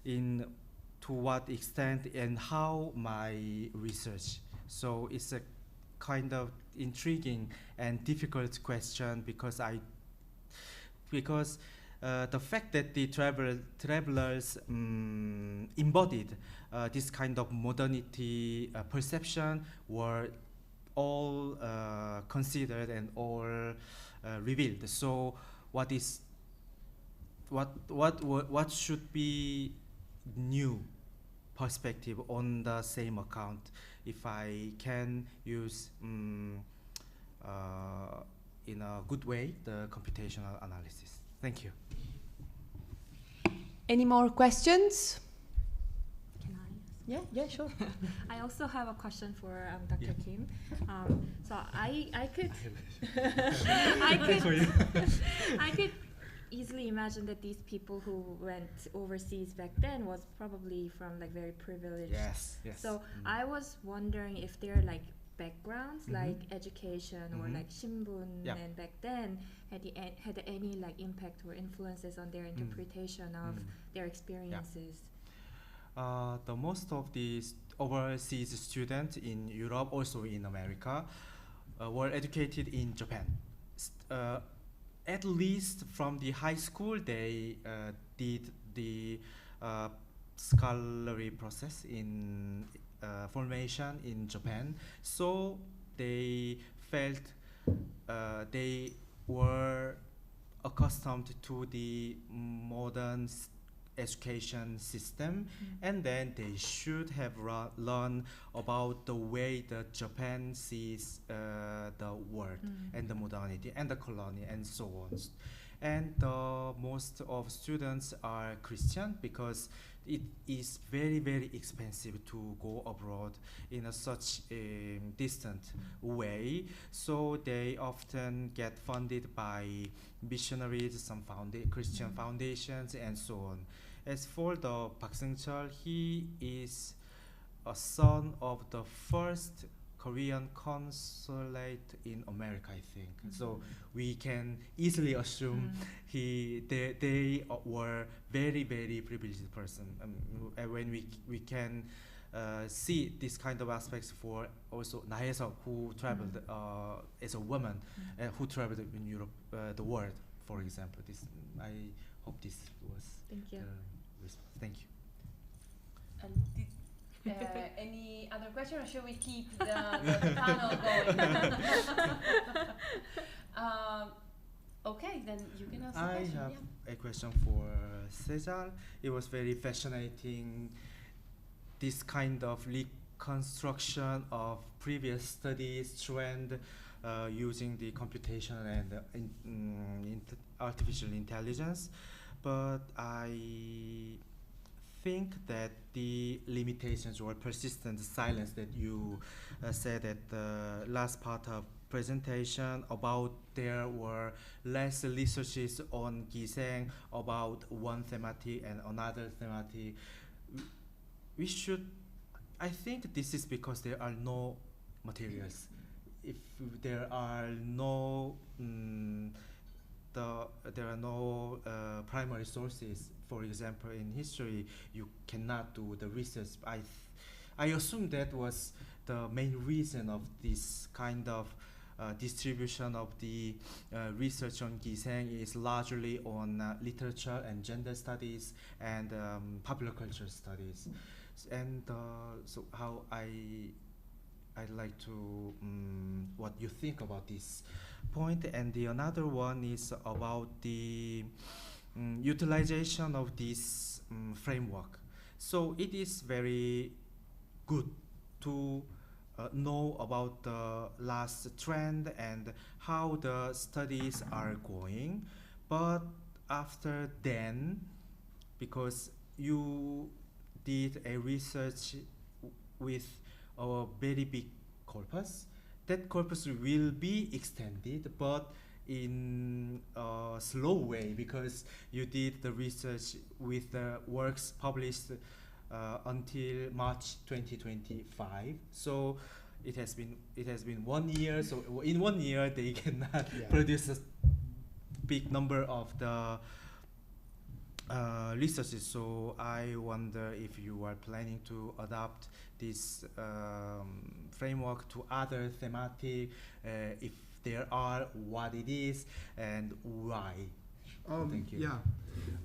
in to what extent and how my research. So it's a kind of intriguing and difficult question, because the fact that the travelers embodied this kind of modernity perception were all considered and all revealed. So what should be new perspective on the same account, if I can use in a good way the computational analysis. Thank you. Any more questions? Can I? Yeah, sure. I also have a question for Dr. Kim. So I could I could easily imagine that these people who went overseas back then was probably from like very privileged. Yes. So I was wondering if their like backgrounds, like education or like shimbun, and back then had any like impact or influences on their interpretation of their experiences. The most of these overseas students in Europe, also in America, were educated in Japan. At least from the high school, they did the scholarly process in formation in Japan. So they felt they were accustomed to the modern education system, and then they should have learned about the way the Japan sees the world and the modernity and the colony and so on. And most of students are Christian because it is very, very expensive to go abroad in a such a distant way. So they often get funded by missionaries, some Christian foundations, and so on. As for the Park Seung-cheol, he is a son of the first Korean consulate in America, I think. So we can easily assume they were very, very privileged person. And when we can see this kind of aspects for also Nae-seok, who traveled as a woman, who traveled in Europe, the world, for example. This, I hope this was Thank you. response. Thank you. And any other question, or should we keep the panel going? Okay, then you can ask a I question. have Yeah. a question for Cesar. It was very fascinating, this kind of reconstruction of previous studies trend using the computation and artificial intelligence. But I think that the limitations or persistent silence that you said at the last part of presentation about there were less researches on Giseng about one thematic and another thematic. We should, I think this is because there are no materials. If there are no primary sources, for example, in history, you cannot do the research. I assume that was the main reason of this kind of distribution of the research on Giseng is largely on literature and gender studies and popular culture studies. And so how I'd like to what you think about this point. And the another one is about the utilization of this framework. So it is very good to know about the last trend and how the studies are going. But after then, because you did a research with a very big corpus, that corpus will be extended, but in a slow way, because you did the research with the works published until March 2025. So it has been 1 year. So in 1 year they cannot produce a big number of the researches. So I wonder if you are planning to adopt this framework to other thematic, if there are, what it is and why. Thank you. Yeah.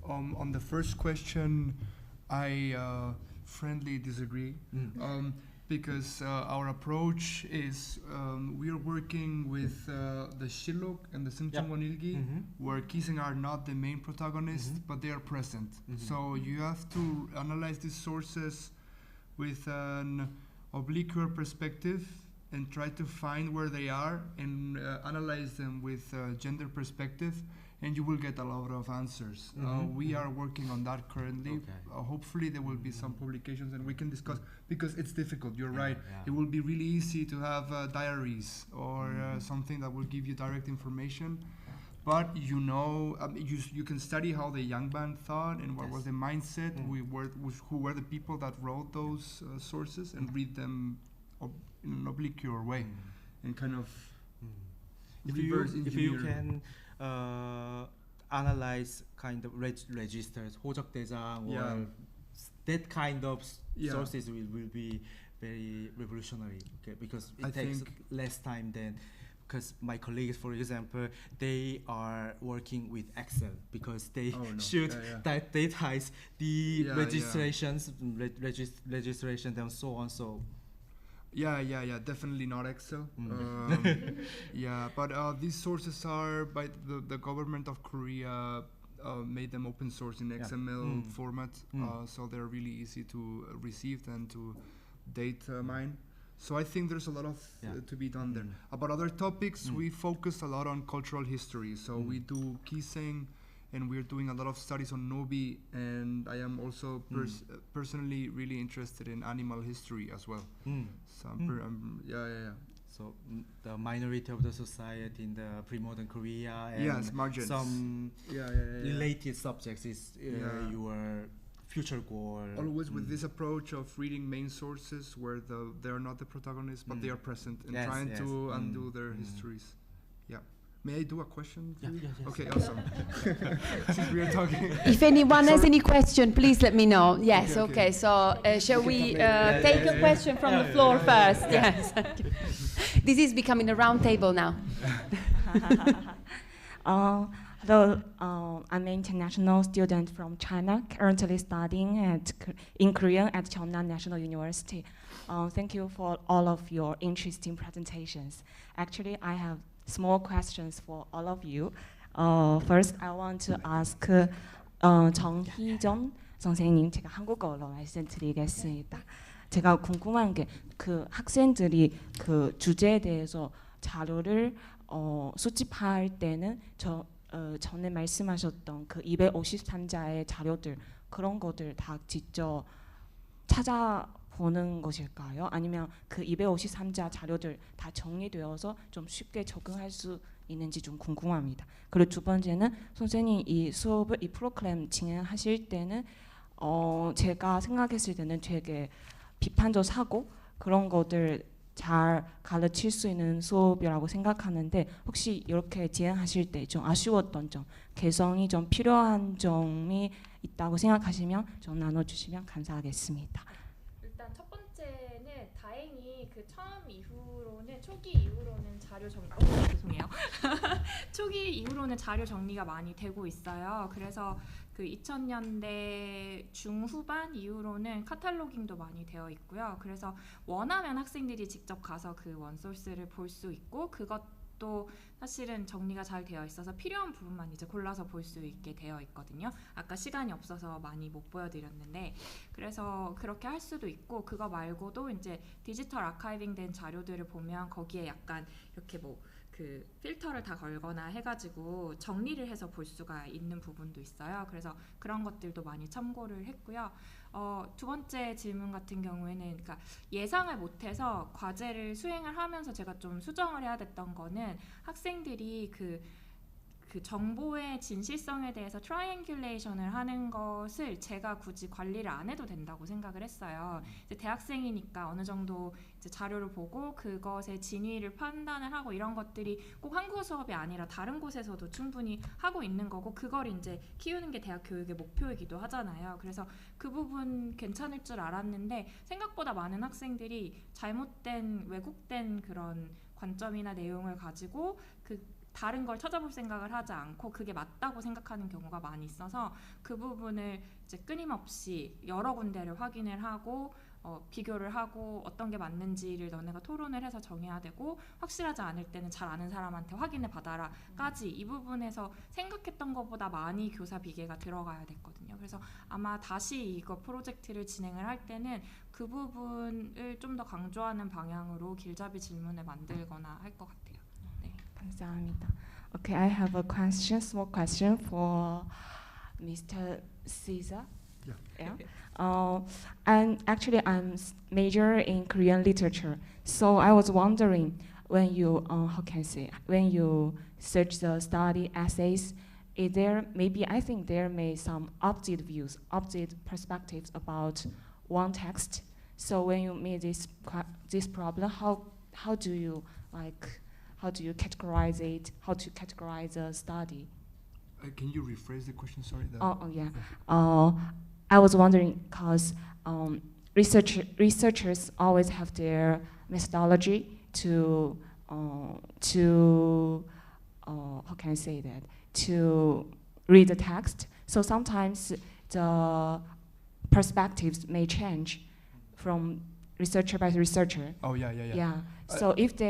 On the first question, I friendly disagree. Because our approach is we are working with the Shilluk and the Simchangwanilgi, where Giseng are not the main protagonists, but they are present. So you have to analyze these sources with an oblique perspective and try to find where they are and analyze them with a gender perspective, and you will get a lot of answers. We are working on that currently. Okay. Hopefully there will be some publications and we can discuss, because it's difficult, you're right. It will be really easy to have diaries or something that will give you direct information. But you know, you can study how the young band thought and what was the mindset, who were the people that wrote those sources, and read them in an oblique way, and kind of if reverse you can analyze kind of registers, 호적대장, or that kind of sources will be very revolutionary, because it takes less time than, because my colleagues, for example, they are working with Excel because they should datize the registrations, registrations and so on. So Yeah, definitely not Excel. Yeah, but these sources are by the government of Korea made them open source in XML format, so they're really easy to receive and to data mine. So I think there's a lot of to be done there. About other topics, we focus a lot on cultural history. So we do Kiseng, and we're doing a lot of studies on Nobi, and I am also personally really interested in animal history as well. So So the minority of the society in the pre-modern Korea and margins. Some related subjects is your future goal. Always with this approach of reading main sources where they're not the protagonists, but they are present and trying to undo their histories. Yeah. May I do a question? Yes. Okay, awesome. Since we are talking. If anyone has any question, please let me know. Yes, okay. So shall we take a question from the floor first? Yes. This is becoming a round table now. Hello, I'm an international student from China, currently studying in Korean at Cheongnan National University. Thank you for all of your interesting presentations. Actually, I have small questions for all of you. First, I want to ask 정희정 선생님, 제가 한국어로 말씀드리겠습니다. 제가 궁금한 게 그 학생들이 그 주제에 대해서 자료를 수집할 때는 전에 말씀하셨던 그 253자의 자료들 그런 것들 다 직접 찾아보는 것일까요? 아니면 그 253자 자료들 다 정리되어서 좀 쉽게 적응할 수 있는지 좀 궁금합니다. 그리고 두 번째는 선생님 이 수업을 이 프로그램 진행하실 때는 제가 생각했을 때는 되게 비판적 사고 그런 것들 잘 가르칠 수 있는 수업이라고 생각하는데 혹시 이렇게 진행하실 때 좀 아쉬웠던 점, 개성이 좀 필요한 점이 있다고 생각하시면 좀 나눠주시면 감사하겠습니다. 일단 첫 번째는 다행히 그 처음 이후로는 초기 이후로는 자료 정리 죄송해요. 초기 이후로는 자료 정리가 많이 되고 있어요. 그래서 그 2000년대 중후반 이후로는 카탈로깅도 많이 되어 있고요. 그래서 원하면 학생들이 직접 가서 그 원소스를 볼 수 있고 그것도 사실은 정리가 잘 되어 있어서 필요한 부분만 이제 골라서 볼 수 있게 되어 있거든요. 아까 시간이 없어서 많이 못 보여드렸는데 그래서 그렇게 할 수도 있고 그거 말고도 이제 디지털 아카이빙 된 자료들을 보면 거기에 약간 이렇게 뭐 그 필터를 다 걸거나 해가지고 정리를 해서 볼 수가 있는 부분도 있어요. 그래서 그런 것들도 많이 참고를 했고요. 두 번째 질문 같은 경우에는 그러니까 예상을 못해서 과제를 수행을 하면서 제가 좀 수정을 해야 됐던 거는 학생들이 그 정보의 진실성에 대해서 트라이앵귤레이션을 하는 것을 제가 굳이 관리를 안 해도 된다고 생각을 했어요. 이제 대학생이니까 어느 정도 이제 자료를 보고 그것의 진위를 판단을 하고 이런 것들이 꼭 한국어 수업이 아니라 다른 곳에서도 충분히 하고 있는 거고 그걸 이제 키우는 게 대학 교육의 목표이기도 하잖아요. 그래서 그 부분 괜찮을 줄 알았는데 생각보다 많은 학생들이 잘못된 왜곡된 그런 관점이나 내용을 가지고 다른 걸 찾아볼 생각을 하지 않고 그게 맞다고 생각하는 경우가 많이 있어서 그 부분을 이제 끊임없이 여러 군데를 확인을 하고 비교를 하고 어떤 게 맞는지를 너네가 토론을 해서 정해야 되고 확실하지 않을 때는 잘 아는 사람한테 확인을 받아라까지 이 부분에서 생각했던 것보다 많이 교사 비계가 들어가야 됐거든요. 그래서 아마 다시 이거 프로젝트를 진행을 할 때는 그 부분을 좀 더 강조하는 방향으로 길잡이 질문을 만들거나 할 것 같아요. 감사합니다. Okay, I have a question, small question for Mr. Cesar. And actually, I'm major in Korean literature. So I was wondering, when you, when you search the study essays, is there maybe I think there may some opposite views, opposite perspectives about one text. So when you meet this problem, how do you categorize it? How to categorize a study? Can you rephrase the question? Sorry. I was wondering because researchers always have their methodology to to read the text. So sometimes the perspectives may change from researcher by researcher. Oh yeah. Yeah. So if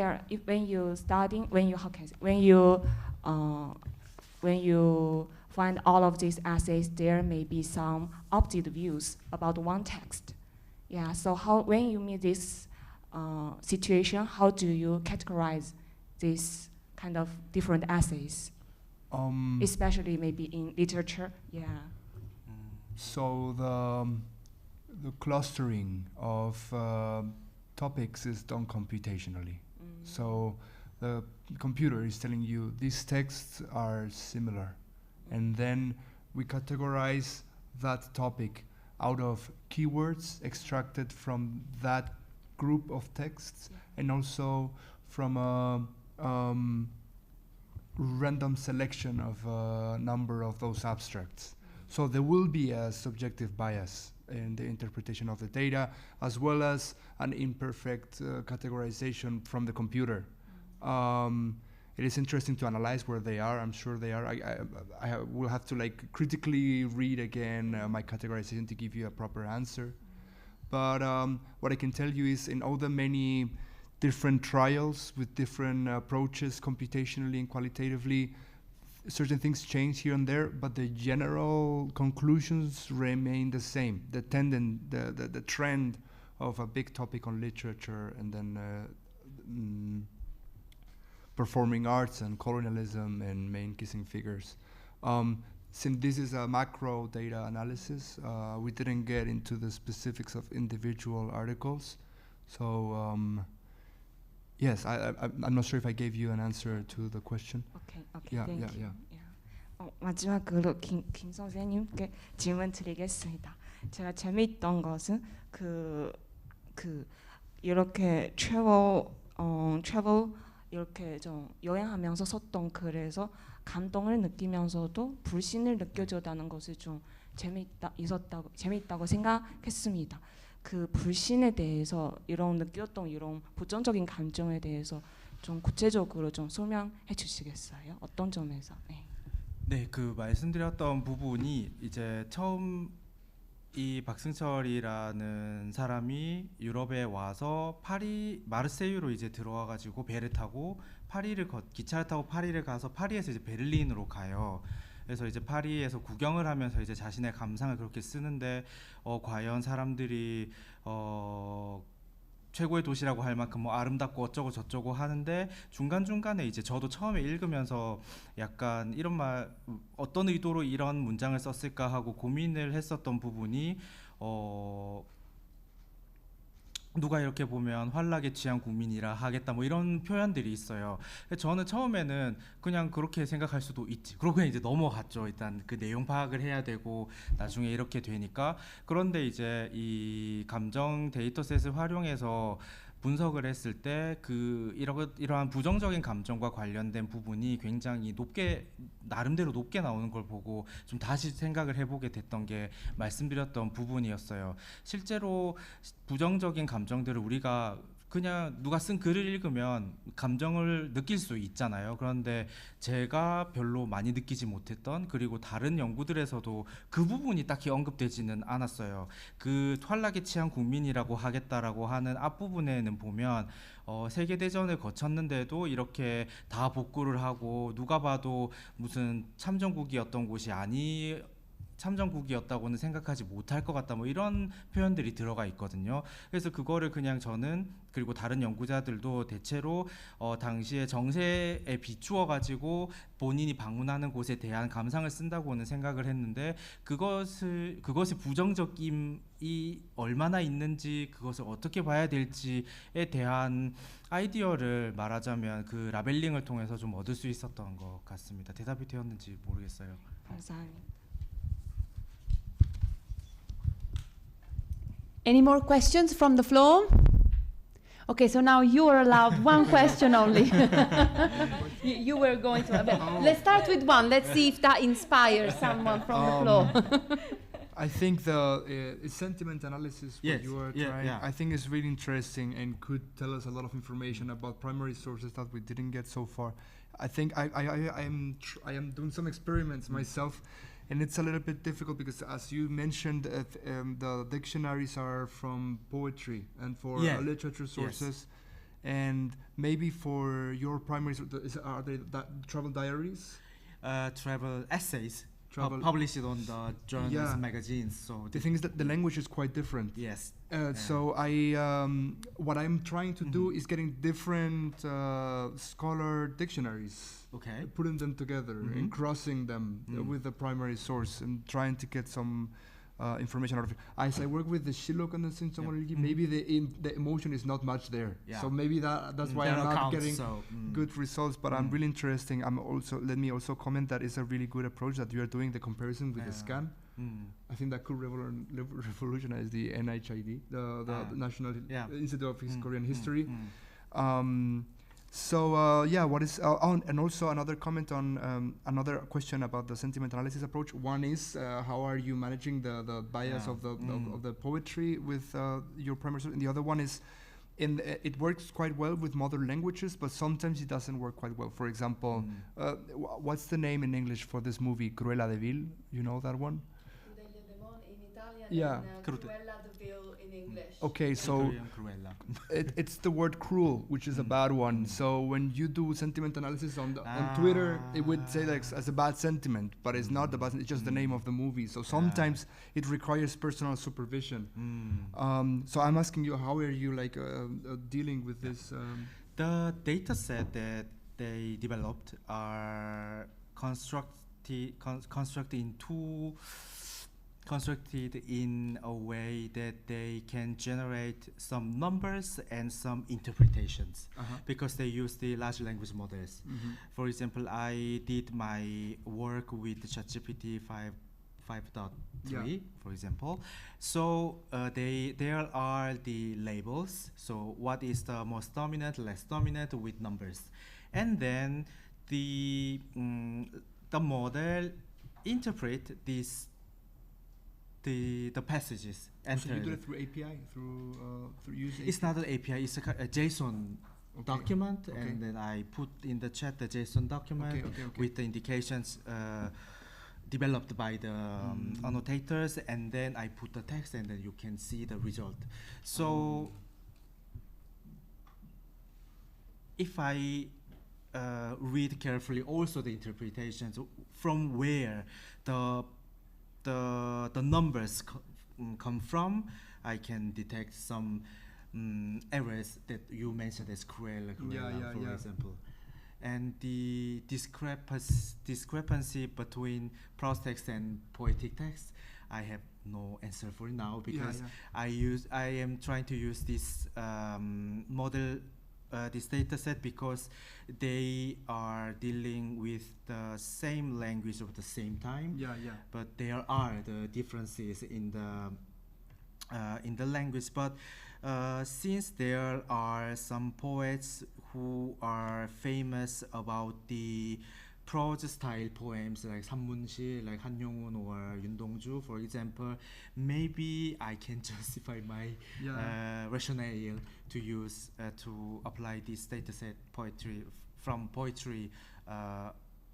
when you studying, when you find all of these essays, there may be some opposite views about one text. Yeah. So when you meet this situation, how do you categorize this kind of different essays? Especially maybe in literature. Yeah. So the clustering of topics is done computationally. So the computer is telling you these texts are similar, and then we categorize that topic out of keywords extracted from that group of texts, and also from a random selection of a number of those abstracts. So there will be a subjective bias in the interpretation of the data, as well as an imperfect categorization from the computer. It is interesting to analyze where they are. I'm sure they are. I will have to critically read again my categorization to give you a proper answer. But what I can tell you is, in all the many different trials with different approaches computationally and qualitatively, certain things change here and there, but the general conclusions remain the same. The trend of a big topic on literature, and then performing arts and colonialism and main kissing figures. Since this is a macro data analysis, we didn't get into the specifics of individual articles. So yes, I'm not sure if I gave you an answer to the question. Okay, Yeah, thank yeah, you. yeah. 마지막으로 김 선생님께 질문 드리겠습니다. 제가 재미있던 것은 그 이렇게 travel 이렇게 좀 여행하면서 썼던 글에서 감동을 느끼면서도 불신을 느껴졌다는 것이 좀 재미있다고 생각했습니다. 그 불신에 대해서 느꼈던 이런 부정적인 감정에 대해서 좀 구체적으로 좀 설명해 주시겠어요? 어떤 점에서? 네, 그 말씀드렸던 부분이 이제 처음 이 박승철이라는 사람이 유럽에 와서 마르세유로 이제 들어와가지고 배를 타고 기차를 타고 파리를 가서 파리에서 이제 베를린으로 가요. 그래서 이제 파리에서 구경을 하면서 이제 자신의 감상을 그렇게 쓰는데 과연 사람들이 최고의 도시라고 할 만큼 뭐 아름답고 어쩌고 저쩌고 하는데 중간중간에 이제 저도 처음에 읽으면서 약간 이런 말 어떤 의도로 이런 문장을 썼을까 하고 고민을 했었던 부분이 누가 이렇게 보면 환락에 취한 국민이라 하겠다 뭐 이런 표현들이 있어요. 저는 처음에는 그냥 그렇게 생각할 수도 있지. 그러고 그냥 이제 넘어갔죠. 일단 그 내용 파악을 해야 되고 나중에 이렇게 되니까. 그런데 이제 이 감정 데이터셋을 활용해서 분석을 했을 때 이러한 부정적인 감정과 관련된 부분이 굉장히 나름대로 높게 나오는 걸 보고 좀 다시 생각을 해보게 됐던 게 말씀드렸던 부분이었어요. 실제로 부정적인 감정들을 우리가 그냥 누가 쓴 글을 읽으면 감정을 느낄 수 있잖아요. 그런데 제가 별로 많이 느끼지 못했던, 그리고 다른 연구들에서도 그 부분이 딱히 언급되지는 않았어요. 그 환락에 취한 국민이라고 하겠다라고 하는 앞부분에는 보면 세계대전을 거쳤는데도 이렇게 다 복구를 하고 누가 봐도 무슨 참전국이었던 곳이 참전국이었다고는 생각하지 못할 것 같다 뭐 이런 표현들이 들어가 있거든요. 그래서 그거를 그냥 저는, 그리고 다른 연구자들도 대체로 당시의 정세에 비추어 가지고 본인이 방문하는 곳에 대한 감상을 쓴다고는 생각을 했는데 그것이 부정적임이 얼마나 있는지, 그것을 어떻게 봐야 될지에 대한 아이디어를 말하자면 그 라벨링을 통해서 좀 얻을 수 있었던 것 같습니다. 대답이 되었는지 모르겠어요. 감사합니다. Any more questions from the floor? Okay, so now you are allowed one question only. you were going to. Let's start with one. Let's see if that inspires someone from the floor. I think the sentiment analysis Yes, you were yeah, trying, yeah. I think is really interesting and could tell us a lot of information about primary sources that we didn't get so far. I think I am doing some experiments myself And it's a little bit difficult because, as you mentioned, the dictionaries are from poetry and for literature sources. And maybe for your primary, are they travel diaries? Travel essays. Published on the journals, magazines. So the thing is that the language is quite different. Yes. So what I'm trying to do is getting different scholar dictionaries. Okay. Putting them together and crossing them with the primary source and trying to get some information out of it. As I work with the Shillok and the Sinchomorigi, maybe the emotion is not much there. Yeah. So maybe that's why I'm not getting good results. But I'm really interesting. Let me also comment that it's a really good approach that you are doing the comparison with the scan. I think that could revolutionize the NHID, the National Institute of Korean History. What is and also another comment on another question about the sentiment analysis approach. One is how are you managing the bias of the poetry with your primary source, and the other one is it works quite well with modern languages, but sometimes it doesn't work quite well. For example, what's the name in English for this movie, Cruella de Vil? You know that one? Yeah. Cruella de Vil in English. Okay, so it's the word cruel, which is a bad one. So when you do sentiment analysis on Twitter, it would say like as a bad sentiment, but it's not the bad. It's just the name of the movie. So sometimes it requires personal supervision. So I'm asking you, how are you dealing with this? The data set that they developed are constructed in a way that they can generate some numbers and some interpretations because they use the large language models. For example, I did my work with ChatGPT 5.3, for example. So there are the labels. So what is the most dominant, less dominant with numbers, and then the model interpret this. The passages. So you do it through API, through using. It's not an API. It's a JSON document, and then I put in the chat the JSON document with the indications developed by the annotators, and then I put the text, and then you can see the result. So if I read carefully also the interpretations from where the numbers come from, I can detect some errors that you mentioned as Cruella, for example. And the discrepancy between prose text and poetic text, I have no answer for it now because I am trying to use this model, this data set, because they are dealing with the same language at the same time. But there are the differences in the language. But since there are some poets who are famous about the prose style poems like 산문시, like Han Yong-un or Yoon Dongju, for example, maybe I can justify my rationale to use to apply this dataset from poetry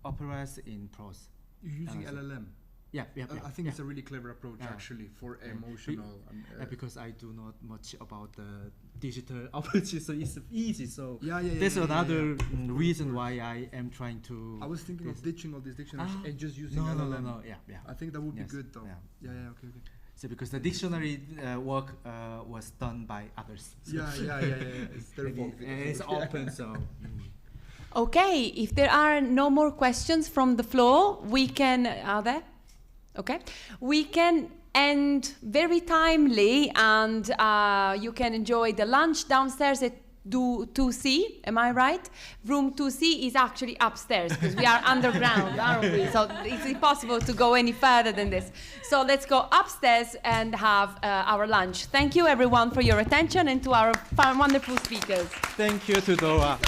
operas in prose. You're using LLM. I think it's a really clever approach actually for emotional. Because I do not much about the digital approaches, so it's easy. So that's another reason why I am trying to. I was thinking of ditching all these dictionaries and just using LLM. No. I think that would be good though. Okay. So because the dictionary work was done by others. So It's their fault. It's open, so. Okay, if there are no more questions from the floor, we can. Are there? Okay, we can end very timely, and you can enjoy the lunch downstairs at 2C. Am I right? Room 2C is actually upstairs because we are underground, aren't we? So it's impossible to go any further than this. So let's go upstairs and have our lunch. Thank you, everyone, for your attention, and to our wonderful speakers. Thank you to Dora.